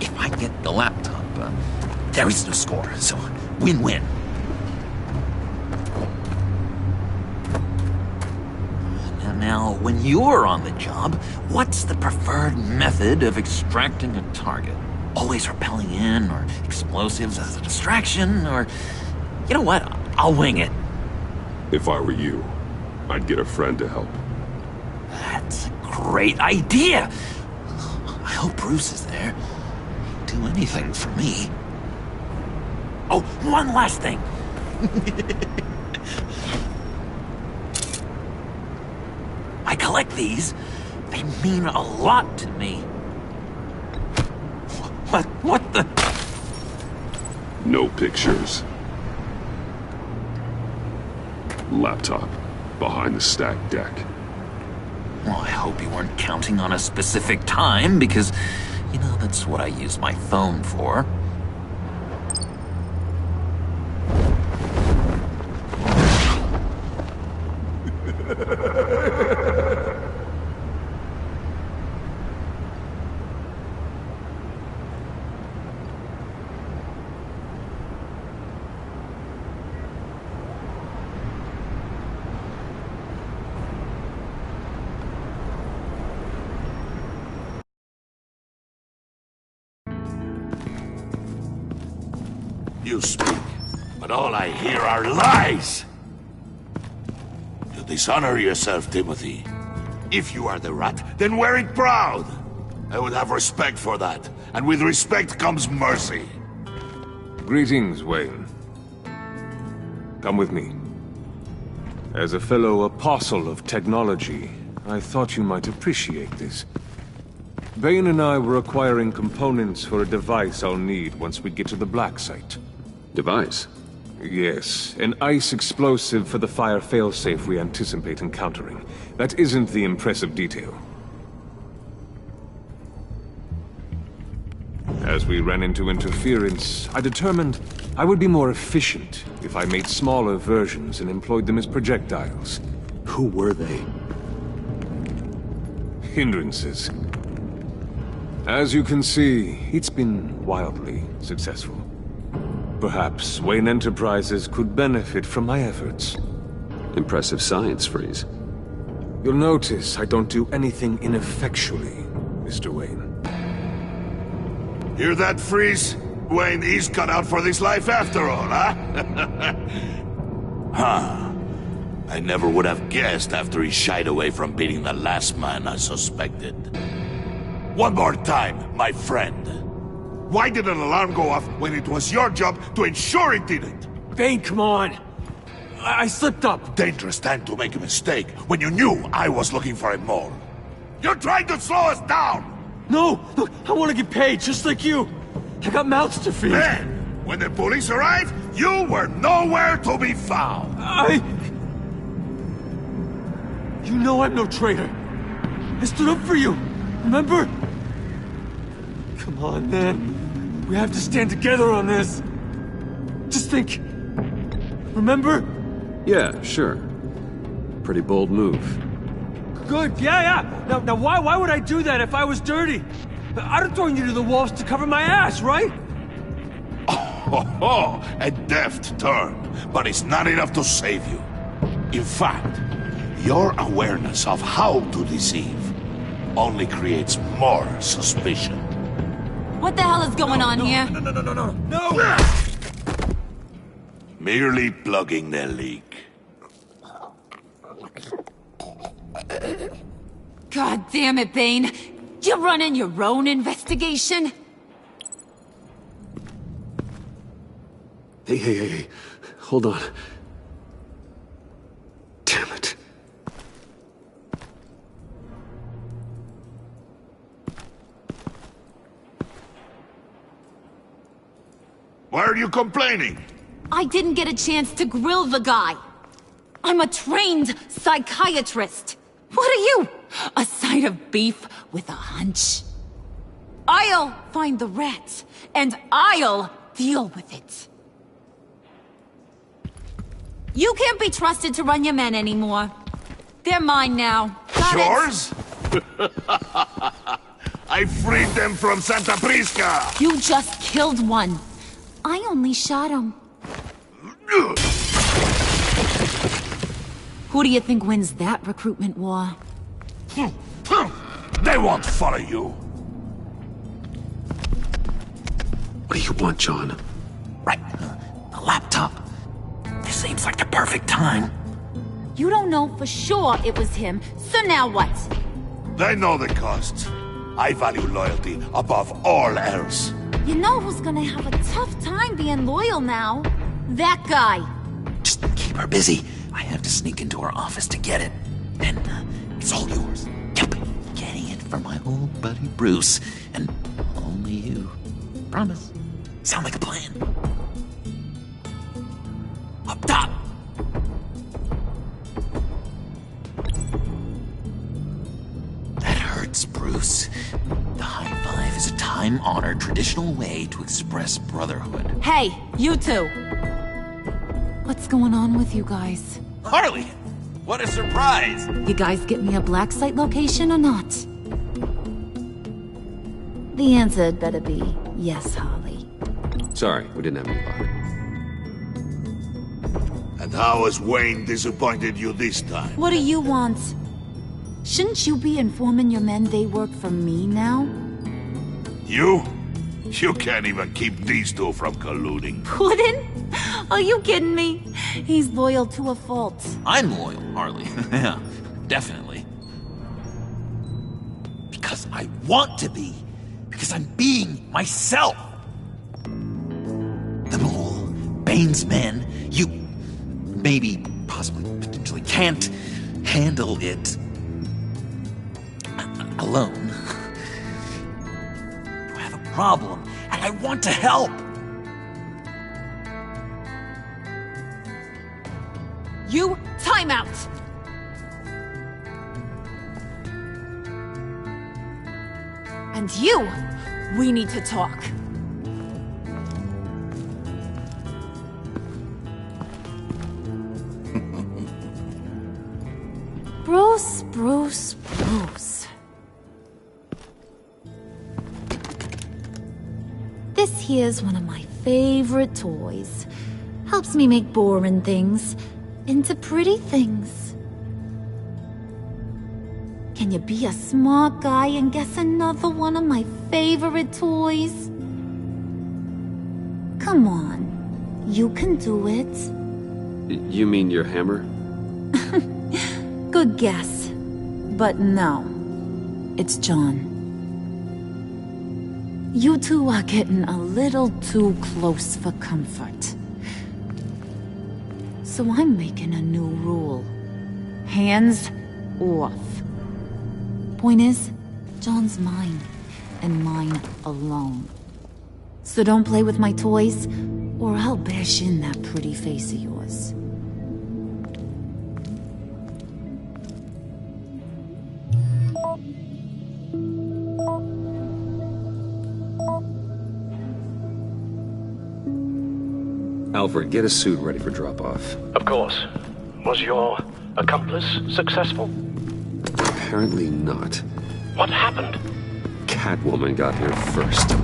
if I get the laptop, there is no score, so win-win. Now, when you're on the job, what's the preferred method of extracting a target? Always rappelling in, or explosives as a distraction, or... You know what? I'll wing it. If I were you, I'd get a friend to help. That's a great idea! I hope Bruce is there. I do do anything for me. Oh, one last thing. I collect these. They mean a lot to me. What the? No pictures. Laptop behind the stacked deck. Well, I hope you weren't counting on a specific time, because, you know, that's what I use my phone for. You speak, but all I hear are lies! You dishonor yourself, Timothy. If you are the rat, then wear it proud! I would have respect for that, and with respect comes mercy. Greetings, Wayne. Come with me. As a fellow apostle of technology, I thought you might appreciate this. Bane and I were acquiring components for a device I'll need once we get to the Black Site. Device? Yes, an ice explosive for the fire failsafe we anticipate encountering. That isn't the impressive detail. As we ran into interference, I determined I would be more efficient if I made smaller versions and employed them as projectiles. Who were they? Hindrances. As you can see, it's been wildly successful. Perhaps Wayne Enterprises could benefit from my efforts. Impressive science, Freeze. You'll notice I don't do anything ineffectually, Mr. Wayne. Hear that, Freeze? Wayne is cut out for this life after all, huh? Huh. I never would have guessed after he shied away from beating the last man I suspected. One more time, my friend. Why did an alarm go off when it was your job to ensure it didn't? Bane, come on! I slipped up! Dangerous time to make a mistake when you knew I was looking for a mole. You're trying to slow us down! No! Look, I want to get paid, just like you! I got mouths to feed! Then, when the police arrived, you were nowhere to be found! You know I'm no traitor! I stood up for you, remember? Come on, man. We have to stand together on this. Just think. Remember? Yeah, sure. Pretty bold move. Good, yeah. Now why would I do that if I was dirty? I'd have thrown you to the wolves to cover my ass, right? Oh, a deft turn, but it's not enough to save you. In fact, your awareness of how to deceive only creates more suspicion. What the hell is going on here? No! Merely plugging the leak. God damn it, Bane. You're running your own investigation? Hey. Hold on. Damn it. Why are you complaining? I didn't get a chance to grill the guy. I'm a trained psychiatrist. What are you? A side of beef with a hunch? I'll find the rat, and I'll deal with it. You can't be trusted to run your men anymore. They're mine now. Got Yours? I freed them from Santa Prisca! You just killed one. I only shot him. Who do you think wins that recruitment war? They won't follow you. What do you want, John? Right. A laptop. This seems like the perfect time. You don't know for sure it was him, so now what? They know the costs. I value loyalty above all else. You know who's gonna have a tough time being loyal now? That guy. Just keep her busy. I have to sneak into her office to get it. Then, it's all yours. Yep. Getting it from my old buddy Bruce. And only you. Promise. Sound like a plan? Up top! That hurts, Bruce. The high five is a time-honored traditional way to express brotherhood. Hey, you two! What's going on with you guys? Harley! What a surprise! You guys get me a black site location or not? The answer had better be yes, Harley. Sorry, we didn't have any luck. And how has Wayne disappointed you this time? What do you want? Shouldn't you be informing your men they work for me now? You? You can't even keep these two from colluding. Puddin'? Are you kidding me? He's loyal to a fault. I'm loyal, Harley. Yeah, definitely. Because I want to be. Because I'm being myself. The Mole, Bane's men, you maybe, possibly, potentially can't handle it alone. You have a problem, and I want to help. You, time out! And you, we need to talk. Bruce. This here's one of my favorite toys. Helps me make boring things into pretty things. Can you be a smart guy and guess another one of my favorite toys? Come on, you can do it. You mean your hammer? Good guess. But no, it's John. You two are getting a little too close for comfort. So I'm making a new rule. Hands off. Point is, John's mine, and mine alone. So don't play with my toys, or I'll bash in that pretty face of yours. Alfred, get a suit ready for drop-off. Of course. Was your accomplice successful? Apparently not. What happened? Catwoman got here first.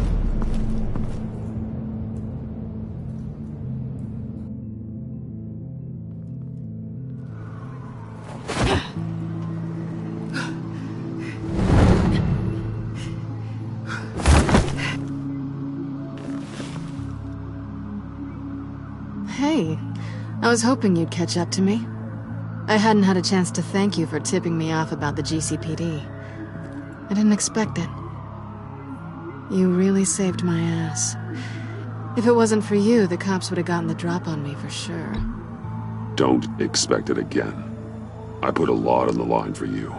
Hey, I was hoping you'd catch up to me. I hadn't had a chance to thank you for tipping me off about the GCPD. I didn't expect it. You really saved my ass. If it wasn't for you, the cops would have gotten the drop on me for sure. Don't expect it again. I put a lot on the line for you.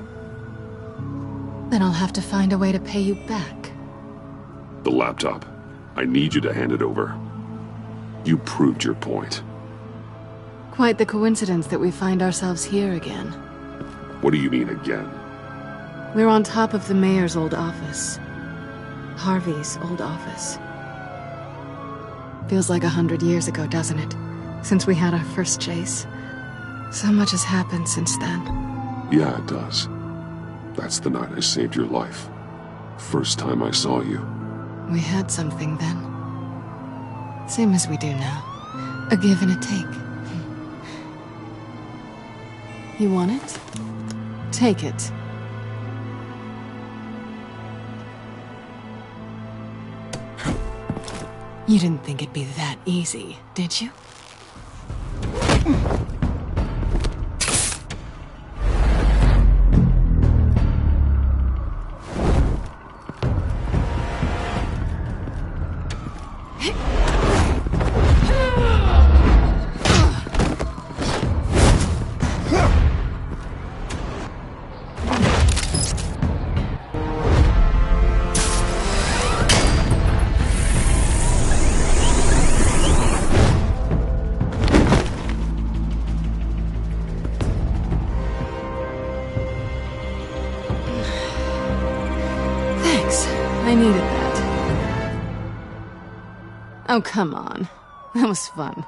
Then I'll have to find a way to pay you back. The laptop. I need you to hand it over. You proved your point. Quite the coincidence that we find ourselves here again. What do you mean again? We're on top of the mayor's old office. Harvey's old office. Feels like 100 years ago, doesn't it? Since we had our first chase. So much has happened since then. Yeah, it does. That's the night I saved your life. First time I saw you. We had something then. Same as we do now. A give and a take. You want it? Take it. You didn't think it'd be that easy, did you? Oh, come on. That was fun.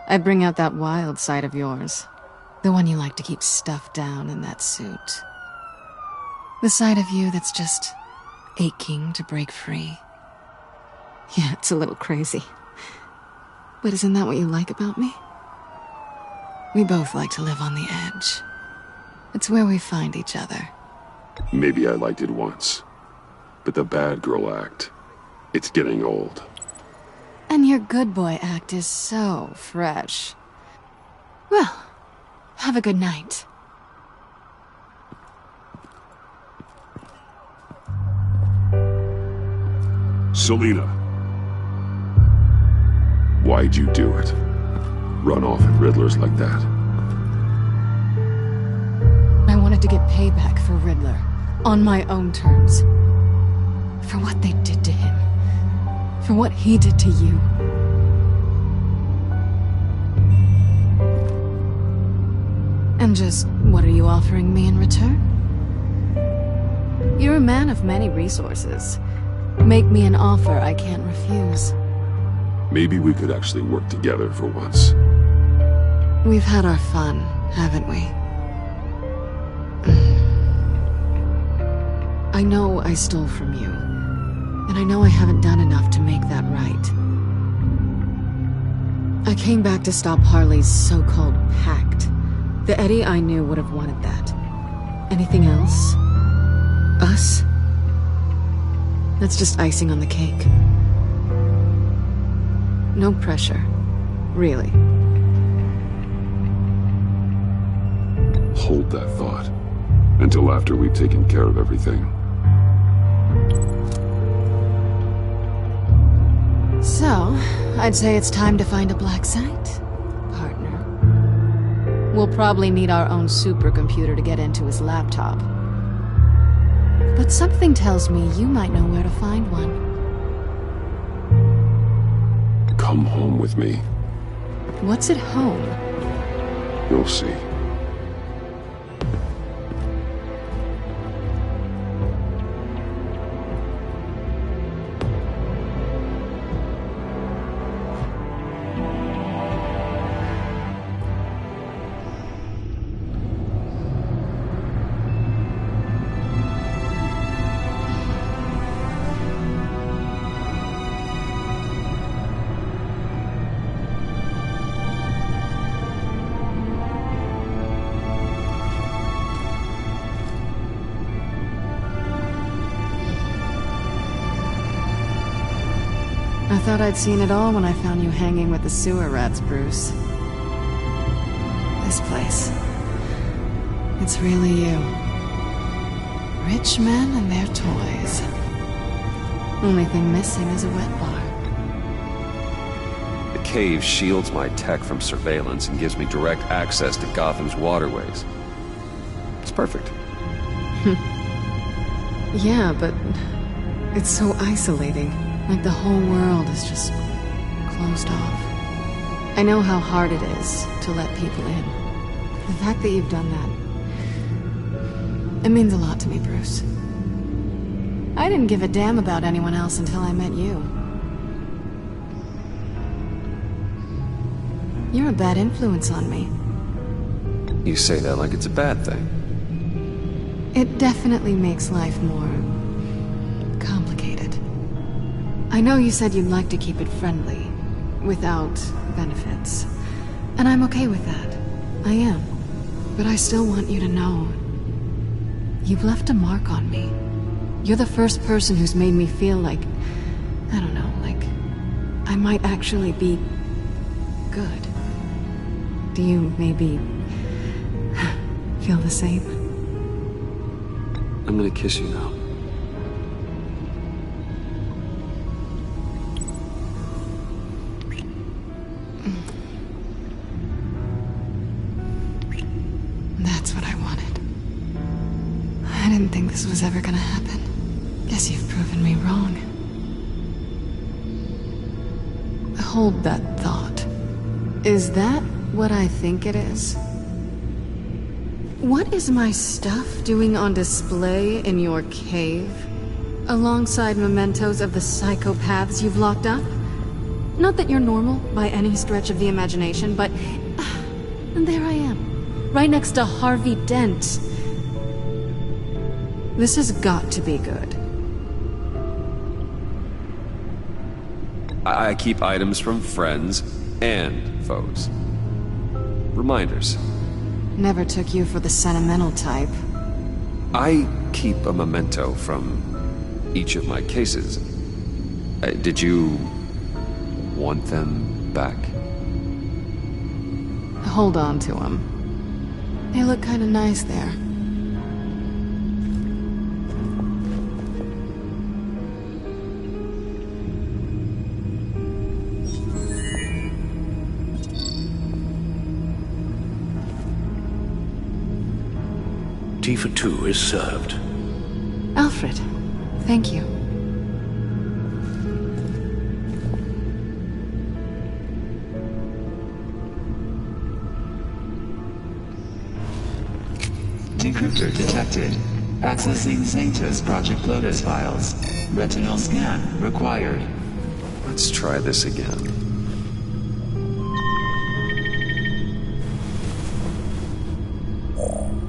I'd bring out that wild side of yours. The one you like to keep stuffed down in that suit. The side of you that's just aching to break free. Yeah, it's a little crazy. But isn't that what you like about me? We both like to live on the edge. It's where we find each other. Maybe I liked it once. But the bad girl act, it's getting old. And your good boy act is so fresh. Well, have a good night. Selina. Why'd you do it? Run off at Riddler's like that? I wanted to get payback for Riddler. On my own terms. For what they did to him. For what he did to you. And just, what are you offering me in return? You're a man of many resources. Make me an offer I can't refuse. Maybe we could actually work together for once. We've had our fun, haven't we? I know I stole from you. And I know I haven't done enough to make that right. I came back to stop Harley's so-called pact. The Eddie I knew would have wanted that. Anything else? Us? That's just icing on the cake. No pressure. Really. Hold that thought. Until after we've taken care of everything. So, I'd say it's time to find a black site, partner. We'll probably need our own supercomputer to get into his laptop. But something tells me you might know where to find one. Come home with me. What's at home? You'll see. I thought I'd seen it all when I found you hanging with the sewer rats, Bruce. This place. It's really you. Rich men and their toys. Only thing missing is a wet bar. The cave shields my tech from surveillance and gives me direct access to Gotham's waterways. It's perfect. Yeah, but it's so isolating. Like the whole world is just closed off. I know how hard it is to let people in. The fact that you've done that, it means a lot to me, Bruce. I didn't give a damn about anyone else until I met you. You're a bad influence on me. You say that like it's a bad thing. It definitely makes life more complicated. I know you said you'd like to keep it friendly, without benefits. And I'm okay with that. I am. But I still want you to know, you've left a mark on me. You're the first person who's made me feel like, I don't know, like I might actually be good. Do you maybe feel the same? I'm gonna kiss you now. That's what I wanted. I didn't think this was ever gonna happen. Guess you've proven me wrong. Hold that thought. Is that what I think it is? What is my stuff doing on display in your cave? Alongside mementos of the psychopaths you've locked up? Not that you're normal by any stretch of the imagination, but there I am, right next to Harvey Dent. This has got to be good. I keep items from friends and foes. Reminders. Never took you for the sentimental type. I keep a memento from each of my cases. Did you want them back? Hold on to them. They look kind of nice there. Tea for two is served. Alfred, thank you. Decryptor detected. Accessing Sanctus Project Lotus files. Retinal scan required. Let's try this again.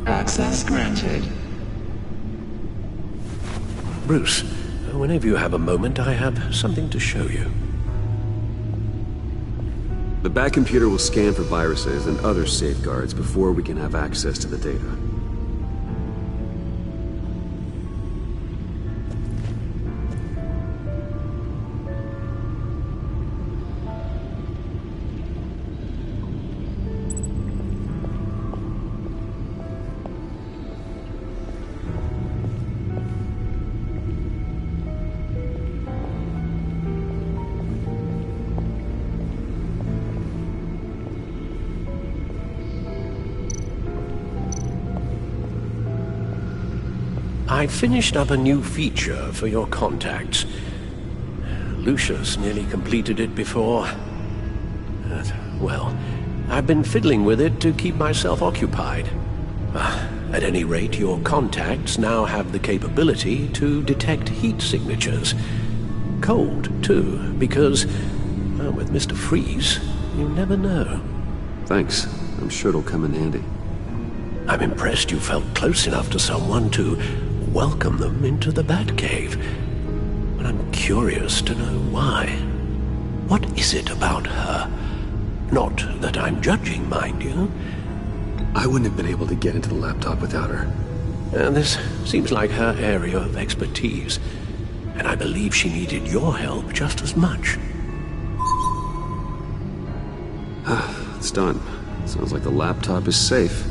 Access granted. Bruce, whenever you have a moment, I have something to show you. The back computer will scan for viruses and other safeguards before we can have access to the data. I finished up a new feature for your contacts. Lucius nearly completed it before. Well, I've been fiddling with it to keep myself occupied. At any rate, your contacts now have the capability to detect heat signatures. Cold, too, because, well, with Mr. Freeze, you never know. Thanks. I'm sure it'll come in handy. I'm impressed you felt close enough to someone to welcome them into the Batcave. But I'm curious to know why. What is it about her? Not that I'm judging, mind you. I wouldn't have been able to get into the laptop without her. This seems like her area of expertise, and I believe she needed your help just as much. It's done. Sounds like the laptop is safe.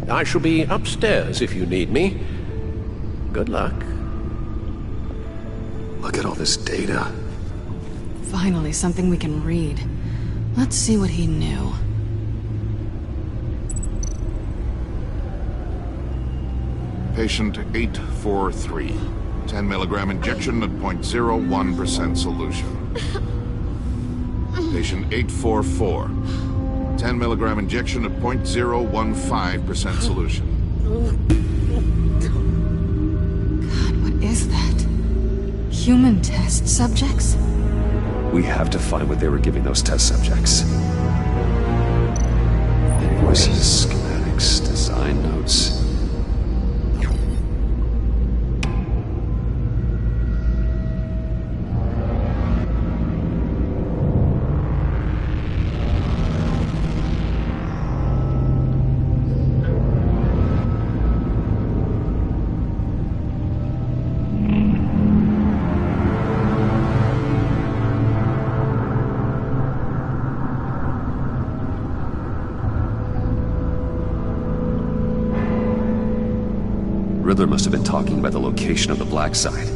I shall be upstairs if you need me. Good luck. Look at all this data. Finally, something we can read. Let's see what he knew. Patient 843. 10 milligram injection at 0.01% solution. Patient 844. 10 milligram injection at 0.015% solution. God, what is that? Human test subjects? We have to find what they were giving those test subjects. Invoices, schematics, design notes. Riddler must have been talking about the location of the black site.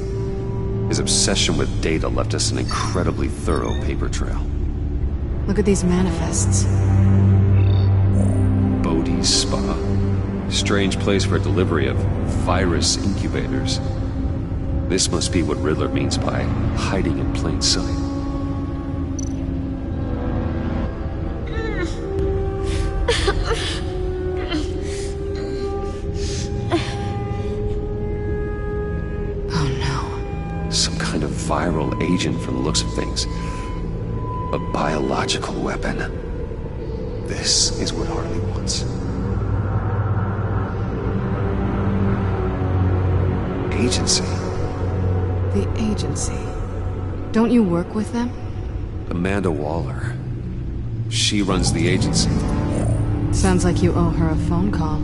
His obsession with data left us an incredibly thorough paper trail. Look at these manifests. Bodhi's Spa. Strange place for delivery of virus incubators. This must be what Riddler means by hiding in plain sight. Viral agent from the looks of things. A biological weapon. This is what Harley wants. Agency. The agency. Don't you work with them? Amanda Waller. She runs the agency. Sounds like you owe her a phone call.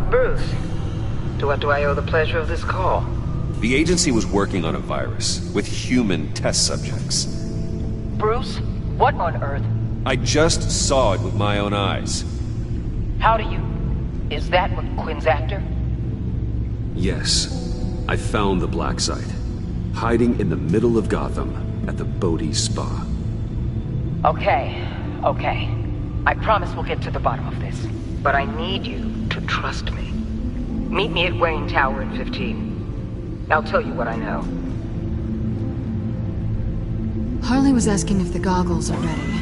Bruce, to what do I owe the pleasure of this call? The agency was working on a virus with human test subjects. Bruce, what on earth? I just saw it with my own eyes. How do you... Is that what Quinn's after? Yes. I found the black site. Hiding in the middle of Gotham at the Bodhi's Spa. Okay. I promise we'll get to the bottom of this. But I need you to trust me. Meet me at Wayne Tower in 15. I'll tell you what I know. Harley was asking if the goggles are ready.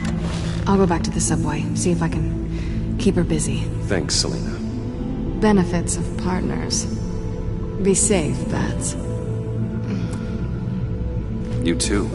I'll go back to the subway, see if I can keep her busy. Thanks, Selina. Benefits of partners. Be safe, Bats. You too.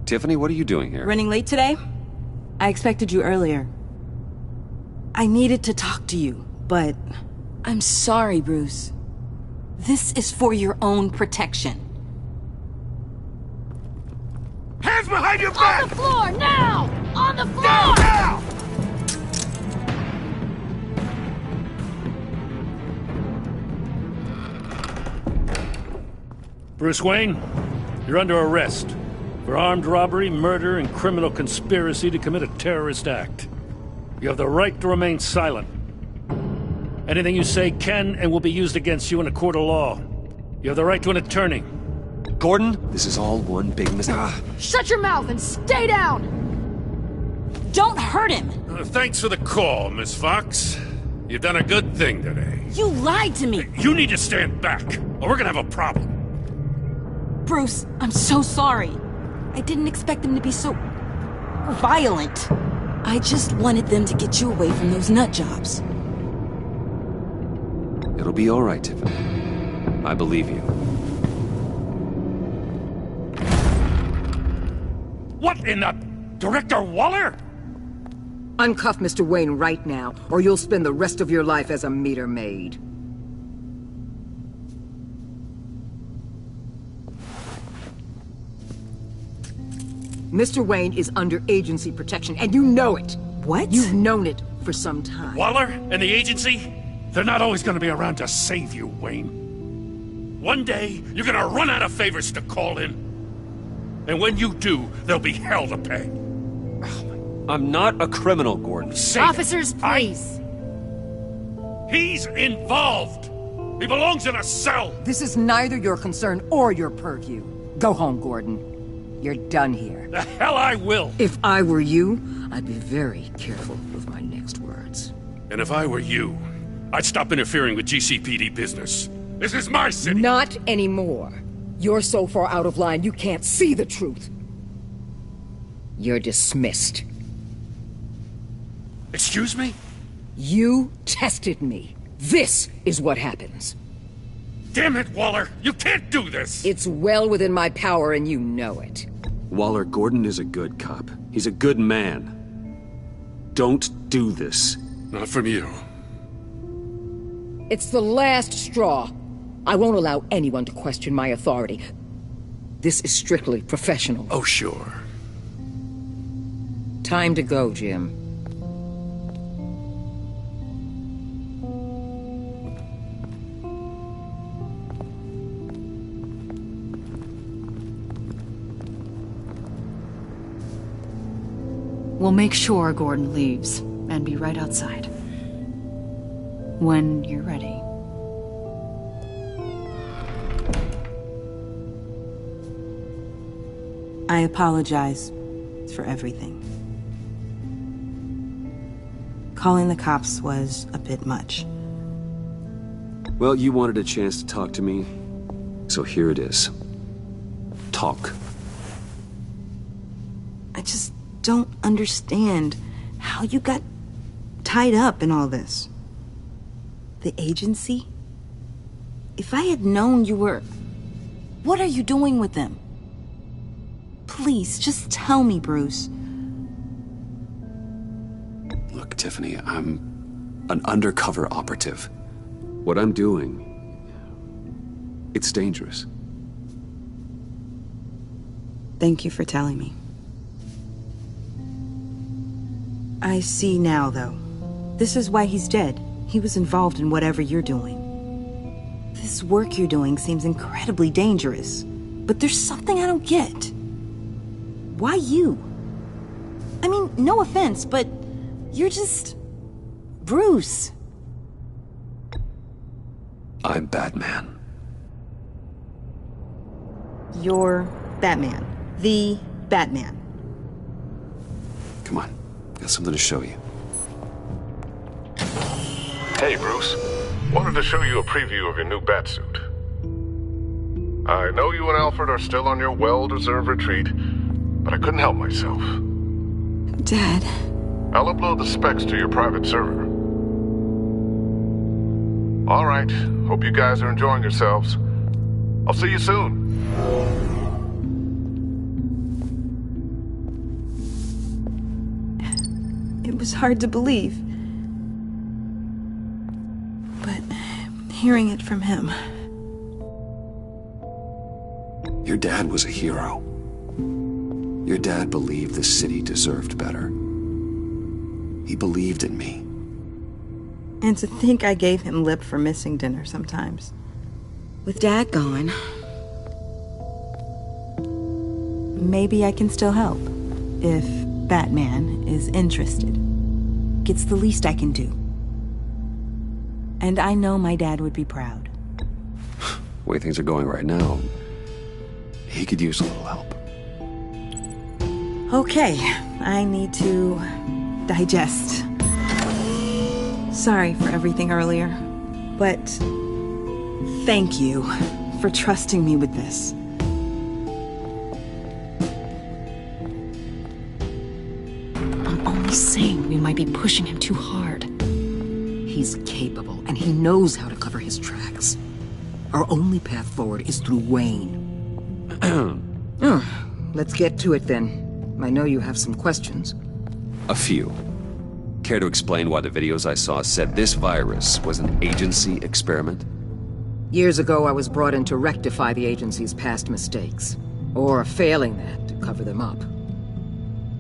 Tiffany, what are you doing here? Running late today? I expected you earlier. I needed to talk to you, but I'm sorry, Bruce. This is for your own protection. Hands behind your back! On the floor, now! On the floor! Now! Bruce Wayne, you're under arrest for armed robbery, murder, and criminal conspiracy to commit a terrorist act. You have the right to remain silent. Anything you say can and will be used against you in a court of law. You have the right to an attorney. Gordon, this is all one big mistake. Shut your mouth and stay down! Don't hurt him! Thanks for the call, Miss Fox. You've done a good thing today. You lied to me! You need to stand back, or we're gonna have a problem. Bruce, I'm so sorry. I didn't expect them to be so... violent. I just wanted them to get you away from those nut jobs. It'll be all right, Tiffany. I believe you. What in the... Director Waller? Uncuff Mr. Wayne right now, or you'll spend the rest of your life as a meter maid. Mr. Wayne is under agency protection, and you know it. What? You've known it for some time. Waller and the agency? They're not always gonna be around to save you, Wayne. One day, you're gonna run out of favors to call in. And when you do, there'll be hell to pay. I'm not a criminal, Gordon. Officers, please. He's involved. He belongs in a cell. This is neither your concern or your purview. Go home, Gordon. You're done here. The hell I will. If I were you, I'd be very careful with my next words. And if I were you, I'd stop interfering with GCPD business. This is my city. Not anymore. You're so far out of line, you can't see the truth. You're dismissed. Excuse me? You tested me. This is what happens. Damn it, Waller! You can't do this! It's well within my power, and you know it. Waller, Gordon is a good cop. He's a good man. Don't do this. Not from you. It's the last straw. I won't allow anyone to question my authority. This is strictly professional. Oh, sure. Time to go, Jim. We'll make sure Gordon leaves, and be right outside. When you're ready. I apologize for everything. Calling the cops was a bit much. Well, you wanted a chance to talk to me, so here it is. Talk. I just don't understand how you got tied up in all this. The agency? If I had known you were... What are you doing with them? Please, just tell me, Bruce. Look, Tiffany, I'm an undercover operative. What I'm doing, it's dangerous. Thank you for telling me. I see now, though. This is why he's dead. He was involved in whatever you're doing. This work you're doing seems incredibly dangerous. But there's something I don't get. Why you? I mean, no offense, but you're just... Bruce. I'm Batman. You're Batman. The Batman. Come on, got something to show you. Hey, Bruce. Wanted to show you a preview of your new batsuit. I know you and Alfred are still on your well-deserved retreat, but I couldn't help myself. Dad. I'll upload the specs to your private server. All right. Hope you guys are enjoying yourselves. I'll see you soon. It was hard to believe. But hearing it from him... Your dad was a hero. Your dad believed the city deserved better. He believed in me. And to think I gave him lip for missing dinner sometimes. With Dad gone... Maybe I can still help. If Batman is interested. It's the least I can do. And I know my dad would be proud. The way things are going right now, he could use a little help. Okay, I need to digest. Sorry for everything earlier, but thank you for trusting me with this. I'm only saying we might be pushing him too hard. He's capable, and he knows how to cover his tracks. Our only path forward is through Wayne. Let's get to it then. I know you have some questions. A few. Care to explain why the videos I saw said this virus was an agency experiment? Years ago, I was brought in to rectify the agency's past mistakes. Or, failing that, to cover them up.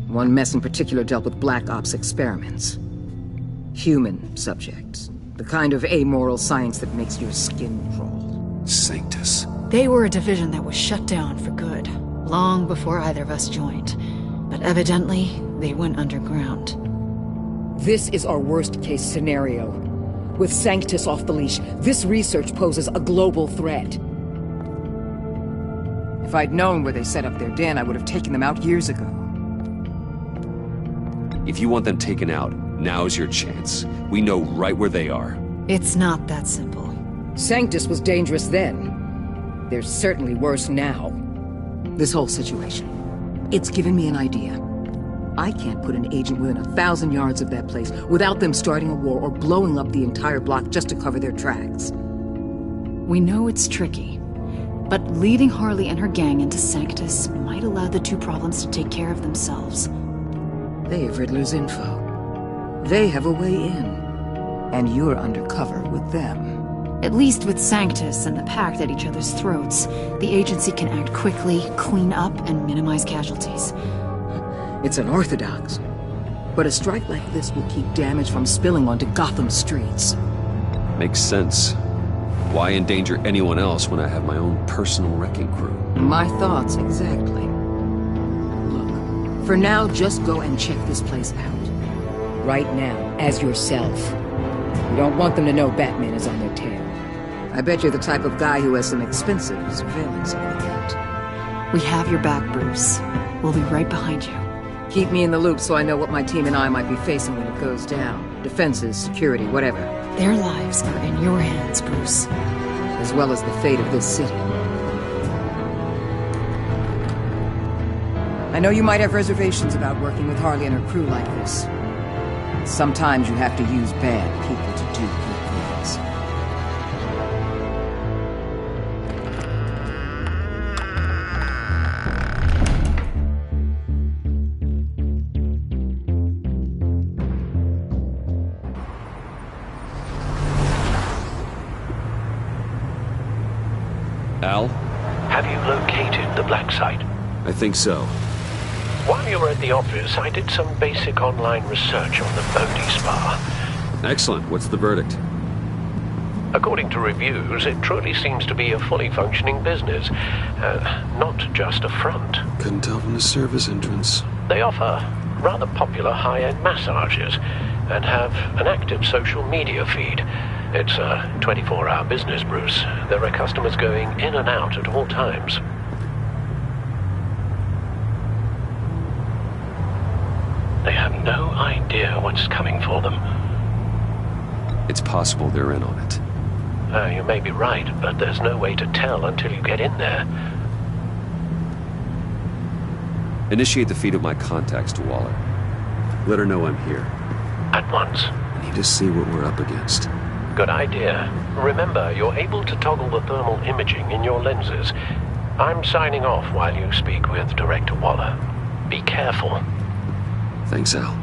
One mess in particular dealt with Black Ops experiments. Human subjects. The kind of amoral science that makes your skin crawl. Sanctus. They were a division that was shut down for good, long before either of us joined. But evidently, they went underground. This is our worst-case scenario. With Sanctus off the leash, this research poses a global threat. If I'd known where they set up their den, I would have taken them out years ago. If you want them taken out, now's your chance. We know right where they are. It's not that simple. Sanctus was dangerous then. They're certainly worse now. This whole situation. It's given me an idea. I can't put an agent within 1,000 yards of that place without them starting a war or blowing up the entire block just to cover their tracks. We know it's tricky, but leading Harley and her gang into Sanctus might allow the two problems to take care of themselves. They have Riddler's info. They have a way in. And you're undercover with them. At least with Sanctus and the Pact at each other's throats, the agency can act quickly, clean up, and minimize casualties. It's unorthodox, but a strike like this will keep damage from spilling onto Gotham streets. Makes sense. Why endanger anyone else when I have my own personal wrecking crew? My thoughts, exactly. Look, for now, just go and check this place out. Right now, as yourself. You don't want them to know Batman is on their tail. I bet you're the type of guy who has some expensive surveillance equipment. We have your back, Bruce. We'll be right behind you. Keep me in the loop so I know what my team and I might be facing when it goes down. Defenses, security, whatever. Their lives are in your hands, Bruce. As well as the fate of this city. I know you might have reservations about working with Harley and her crew like this. Sometimes you have to use bad people to do good things. Al? Have you located the black site? I think so. While you were at the office, I did some basic online research on the Bodhi Spa. Excellent. What's the verdict? According to reviews, it truly seems to be a fully functioning business, not just a front. Couldn't tell from the service entrance. They offer rather popular high-end massages and have an active social media feed. It's a 24-hour business, Bruce. There are customers going in and out at all times. They have no idea what's coming for them. It's possible they're in on it. You may be right, but there's no way to tell until you get in there. Initiate the feed of my contacts to Waller. Let her know I'm here. At once. I need to see what we're up against. Good idea. Remember, you're able to toggle the thermal imaging in your lenses. I'm signing off while you speak with Director Waller. Be careful. Thanks, Al.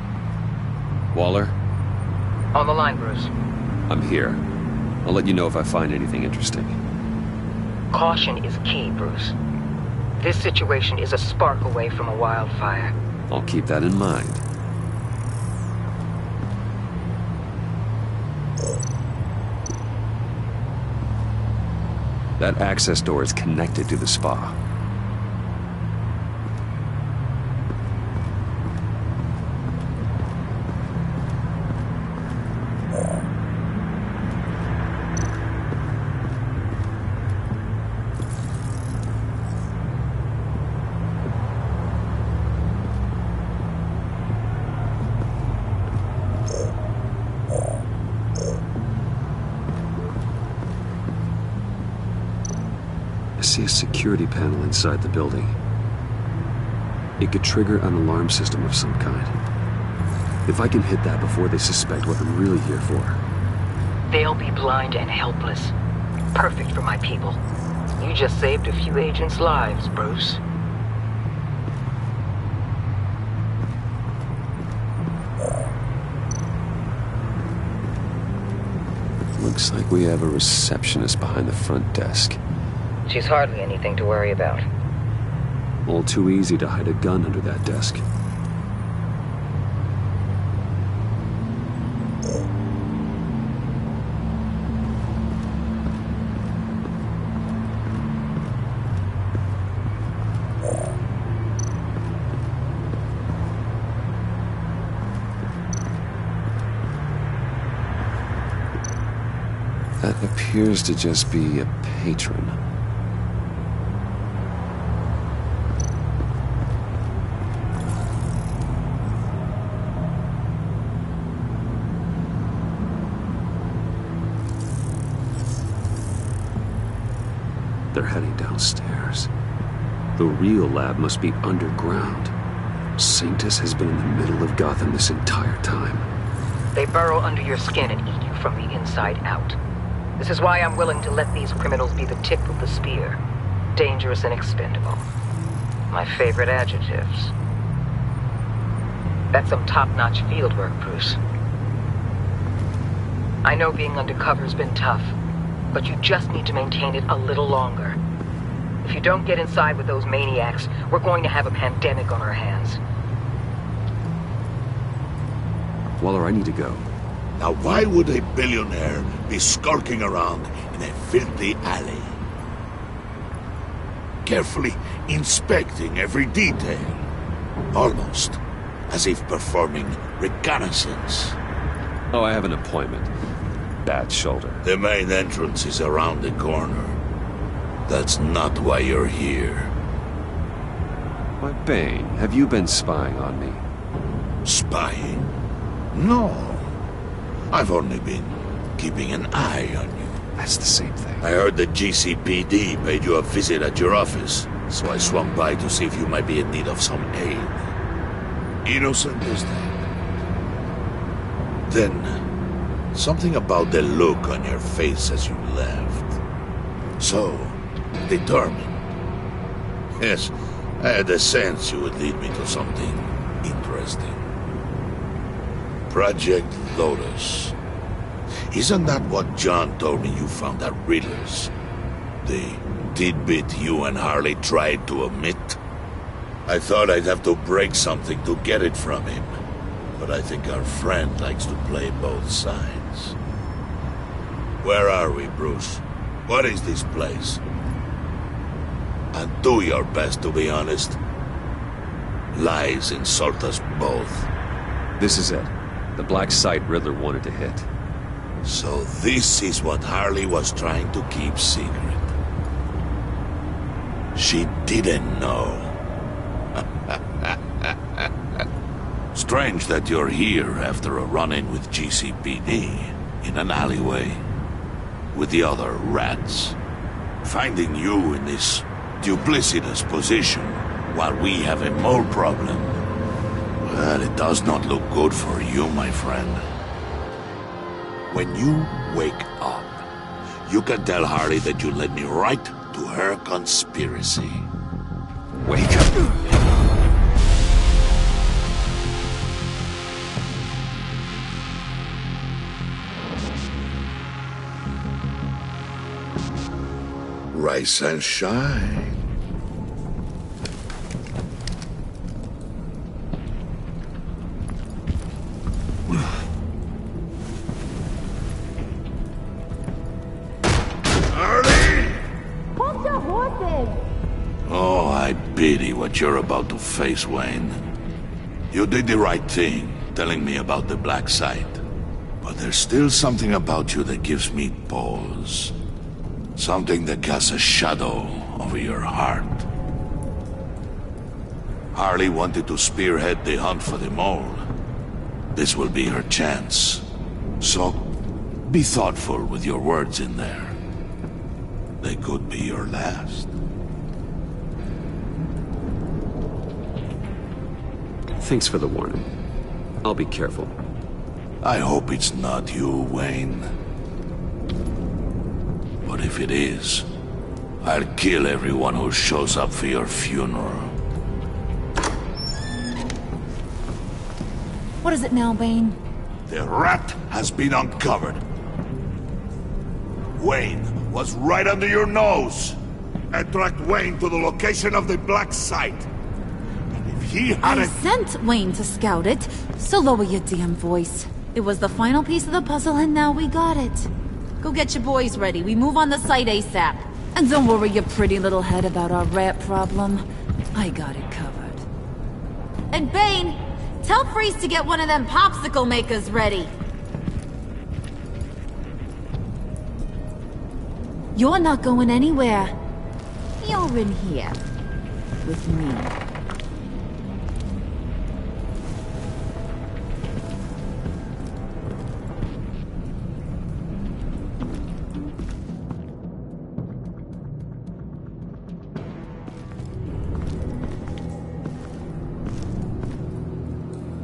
Waller? On the line, Bruce. I'm here. I'll let you know if I find anything interesting. Caution is key, Bruce. This situation is a spark away from a wildfire. I'll keep that in mind. That access door is connected to the spa. I see a security panel inside the building. It could trigger an alarm system of some kind. If I can hit that before they suspect what I'm really here for. They'll be blind and helpless. Perfect for my people. You just saved a few agents' lives, Bruce. Looks like we have a receptionist behind the front desk. She's hardly anything to worry about. All too easy to hide a gun under that desk. That appears to just be a patron. They're heading downstairs. The real lab must be underground. Sanctus has been in the middle of Gotham this entire time. They burrow under your skin and eat you from the inside out. This is why I'm willing to let these criminals be the tip of the spear. Dangerous and expendable. My favorite adjectives. That's some top-notch fieldwork, Bruce. I know being undercover's been tough, but you just need to maintain it a little longer. If you don't get inside with those maniacs, we're going to have a pandemic on our hands. Waller, I need to go. Now why would a billionaire be skulking around in a filthy alley? Carefully inspecting every detail. Almost as if performing reconnaissance. Oh, I have an appointment. Bad shoulder. The main entrance is around the corner. That's not why you're here. Why, Bane, have you been spying on me? Spying? No. I've only been keeping an eye on you. That's the same thing. I heard the GCPD paid you a visit at your office, so I swung by to see if you might be in need of some aid. Innocent as that. Then, something about the look on your face as you left. So determined. Yes, I had a sense you would lead me to something interesting. Project Lotus. Isn't that what John told me you found at Riddler's? The tidbit you and Harley tried to omit? I thought I'd have to break something to get it from him. But I think our friend likes to play both sides. Where are we, Bruce? What is this place? And do your best to be honest. Lies insult us both. This is it. The black site Riddler wanted to hit. So this is what Harley was trying to keep secret. She didn't know. Strange that you're here after a run-in with GCPD in an alleyway with the other rats. Finding you in this duplicitous position while we have a mole problem. Well, it does not look good for you, my friend. When you wake up, you can tell Harley that you led me right to her conspiracy. Wake up. Rise and shine. Oh, I pity what you're about to face, Wayne. You did the right thing, telling me about the black site. But there's still something about you that gives me pause. Something that casts a shadow over your heart. Harley wanted to spearhead the hunt for the mole. This will be her chance. So, be thoughtful with your words in there. They could be your last. Thanks for the warning. I'll be careful. I hope it's not you, Wayne. But if it is, I'll kill everyone who shows up for your funeral. What is it now, Bane? The rat has been uncovered. Wayne was right under your nose. I tracked Wayne to the location of the black site. And if he hadn't... I sent Wayne to scout it, so lower your damn voice. It was the final piece of the puzzle and now we got it. Go get your boys ready. We move on the site ASAP. And don't worry your pretty little head about our rat problem. I got it covered. And Bane, tell Freeze to get one of them popsicle makers ready. You're not going anywhere. You're in here. With me.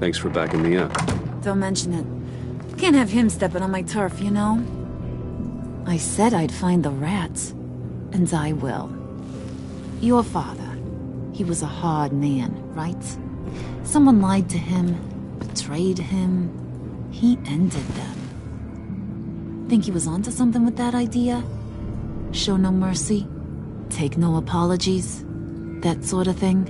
Thanks for backing me up. Don't mention it. Can't have him stepping on my turf, you know? I said I'd find the rats. And I will. Your father. He was a hard man, right? Someone lied to him, betrayed him. He ended them. Think he was onto something with that idea? Show no mercy? Take no apologies? That sort of thing?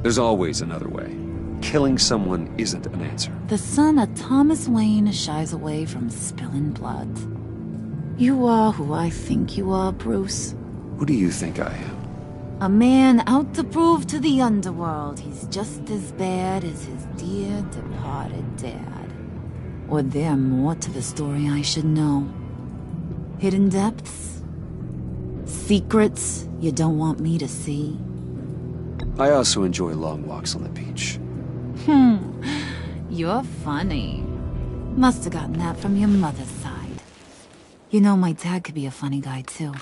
There's always another way. Killing someone isn't an answer. The son of Thomas Wayne shies away from spilling blood. You are who I think you are, Bruce. Who do you think I am? A man out to prove to the underworld he's just as bad as his dear departed dad. Or there more to the story I should know. Hidden depths? Secrets you don't want me to see? I also enjoy long walks on the beach. You're funny. Must have gotten that from your mother's side. You know, my dad could be a funny guy, too.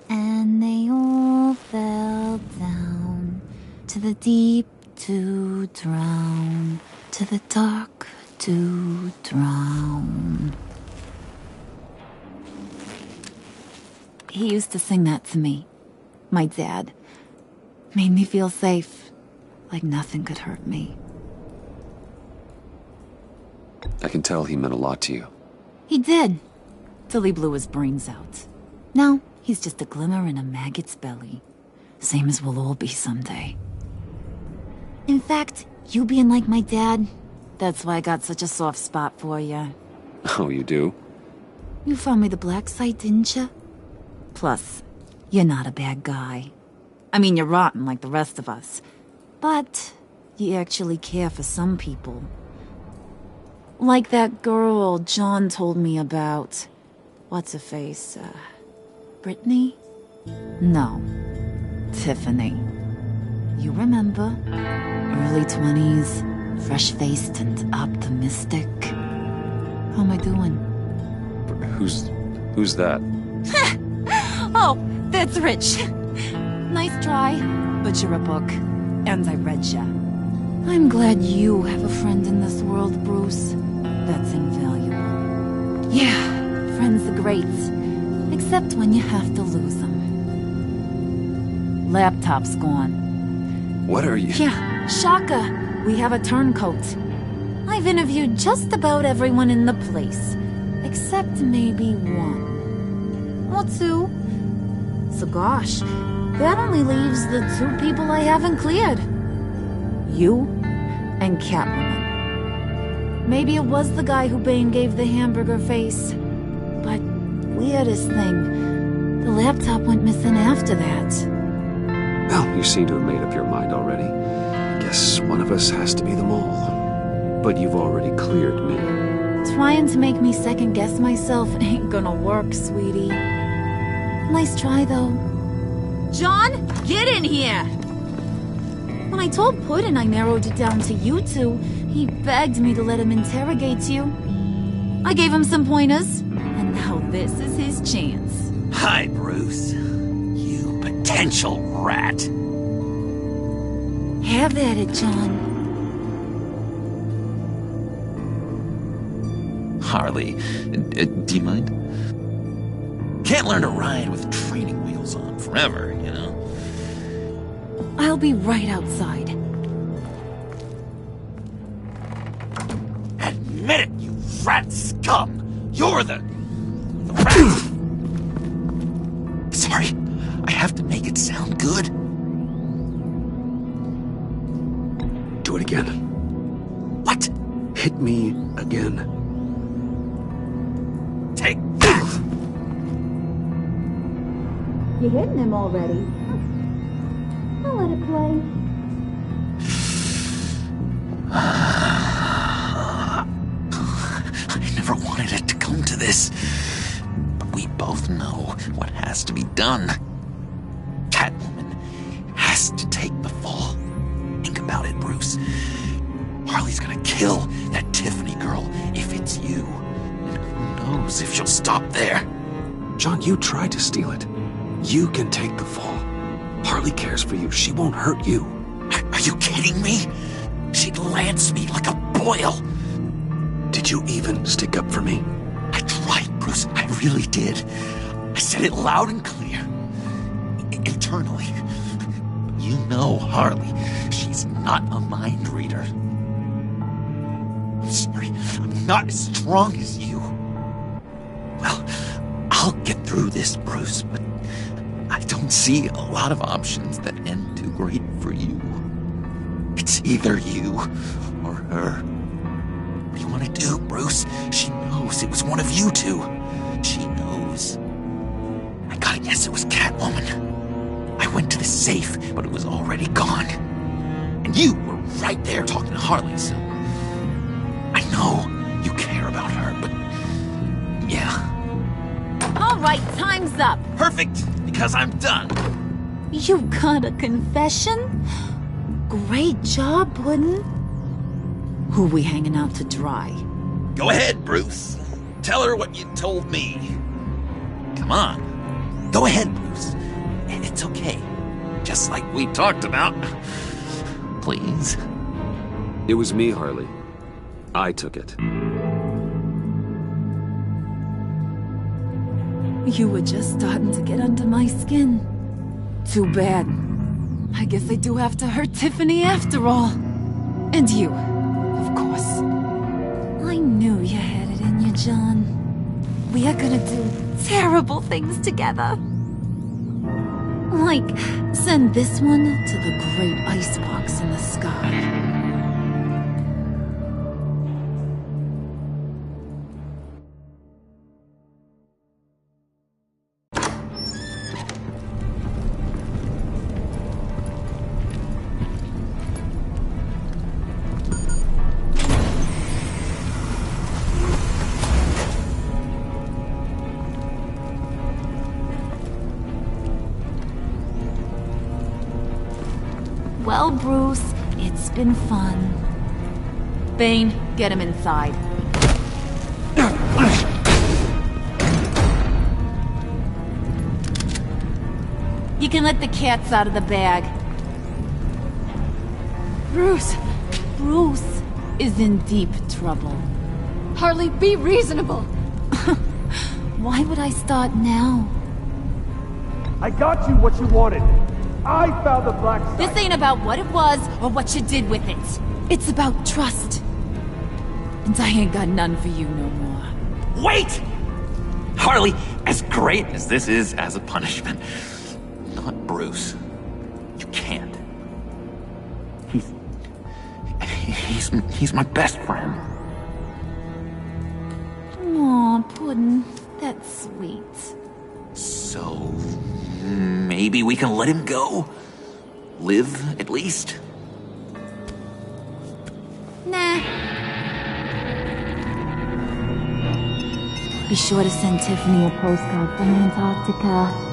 And they all fell down to the deep to drown, to the dark to drown. He used to sing that to me. My dad. Made me feel safe. Like nothing could hurt me. I can tell he meant a lot to you. He did. Till he blew his brains out. Now, he's just a glimmer in a maggot's belly. Same as we'll all be someday. In fact, you being like my dad, that's why I got such a soft spot for you. Oh, you do? You found me the black site, didn't you? Plus, you're not a bad guy. I mean, you're rotten like the rest of us. But you actually care for some people. Like that girl John told me about. What's her face? Brittany? No. Tiffany. You remember? Early 20s, fresh-faced and optimistic. How am I doing? Who's that? Oh, that's Rich. Nice try, but you're a book, and I read ya. I'm glad you have a friend in this world, Bruce. That's invaluable. Yeah, friends are great, except when you have to lose them. Laptop's gone. What are you? Yeah, Shaka, we have a turncoat. I've interviewed just about everyone in the place, except maybe one. Or two. So gosh, that only leaves the two people I haven't cleared. You and Catwoman. Maybe it was the guy who Bane gave the hamburger face. But weirdest thing, the laptop went missing after that. Well, you seem to have made up your mind already. Guess one of us has to be the mole. But you've already cleared me. Trying to make me second-guess myself ain't gonna work, sweetie. Nice try, though. John, get in here! When I told Puddin' I narrowed it down to you two, he begged me to let him interrogate you. I gave him some pointers, and now this is his chance. Hi, Bruce. You potential rat. Have at it, John. Harley, do you mind? Can't learn to ride with training wheels on forever, you know? I'll be right outside. Admit it, you rat scum! You're the rat! Sorry, I have to make it sound good. Do it again. What? Hit me again. Take that! You hitting him already? I'll let it play. I never wanted it to come to this. But we both know what has to be done. Catwoman has to take the fall. Think about it, Bruce. Harley's gonna kill that Tiffany girl if it's you. And who knows if she'll stop there. John, you tried to steal it. You can take the fall. Harley cares for you. She won't hurt you. Are you kidding me? She'd lance me like a boil. Did you even stick up for me? I tried, Bruce. I really did. I said it loud and clear. Internally. You know Harley. She He's not a mind reader. I'm sorry, I'm not as strong as you. Well, I'll get through this, Bruce, but I don't see a lot of options that end too great for you. It's either you or her. What do you want to do, Bruce? She knows it was one of you two. She knows. I gotta guess it was Catwoman. I went to the safe, but it was already gone. And you were right there talking to Harley, so... I know you care about her, but... yeah. All right, time's up. Perfect, because I'm done. You got a confession? Great job, Puddin'. Who we hanging out to dry? Go ahead, Bruce. Tell her what you told me. Come on. Go ahead, Bruce. It's okay. Just like we talked about. Please. It was me, Harley. I took it. You were just starting to get under my skin. Too bad. I guess I do have to hurt Tiffany after all. And you, of course. I knew you had it in you, John. We are gonna do terrible things together. Like, send this one to the great icebox in the sky. Well, Bruce, it's been fun. Bane, get him inside. You can let the cats out of the bag. Bruce! Bruce is in deep trouble. Harley, be reasonable! Why would I start now? I got you what you wanted. I found the black site. This ain't about what it was or what you did with it. It's about trust. And I ain't got none for you no more. Wait! Harley, as great as this is as a punishment, not Bruce. You can't. He's my best friend. Aw, Puddin', that's sweet. So, maybe we can let him go? Live, at least? Nah. Be sure to send Tiffany a postcard from Antarctica.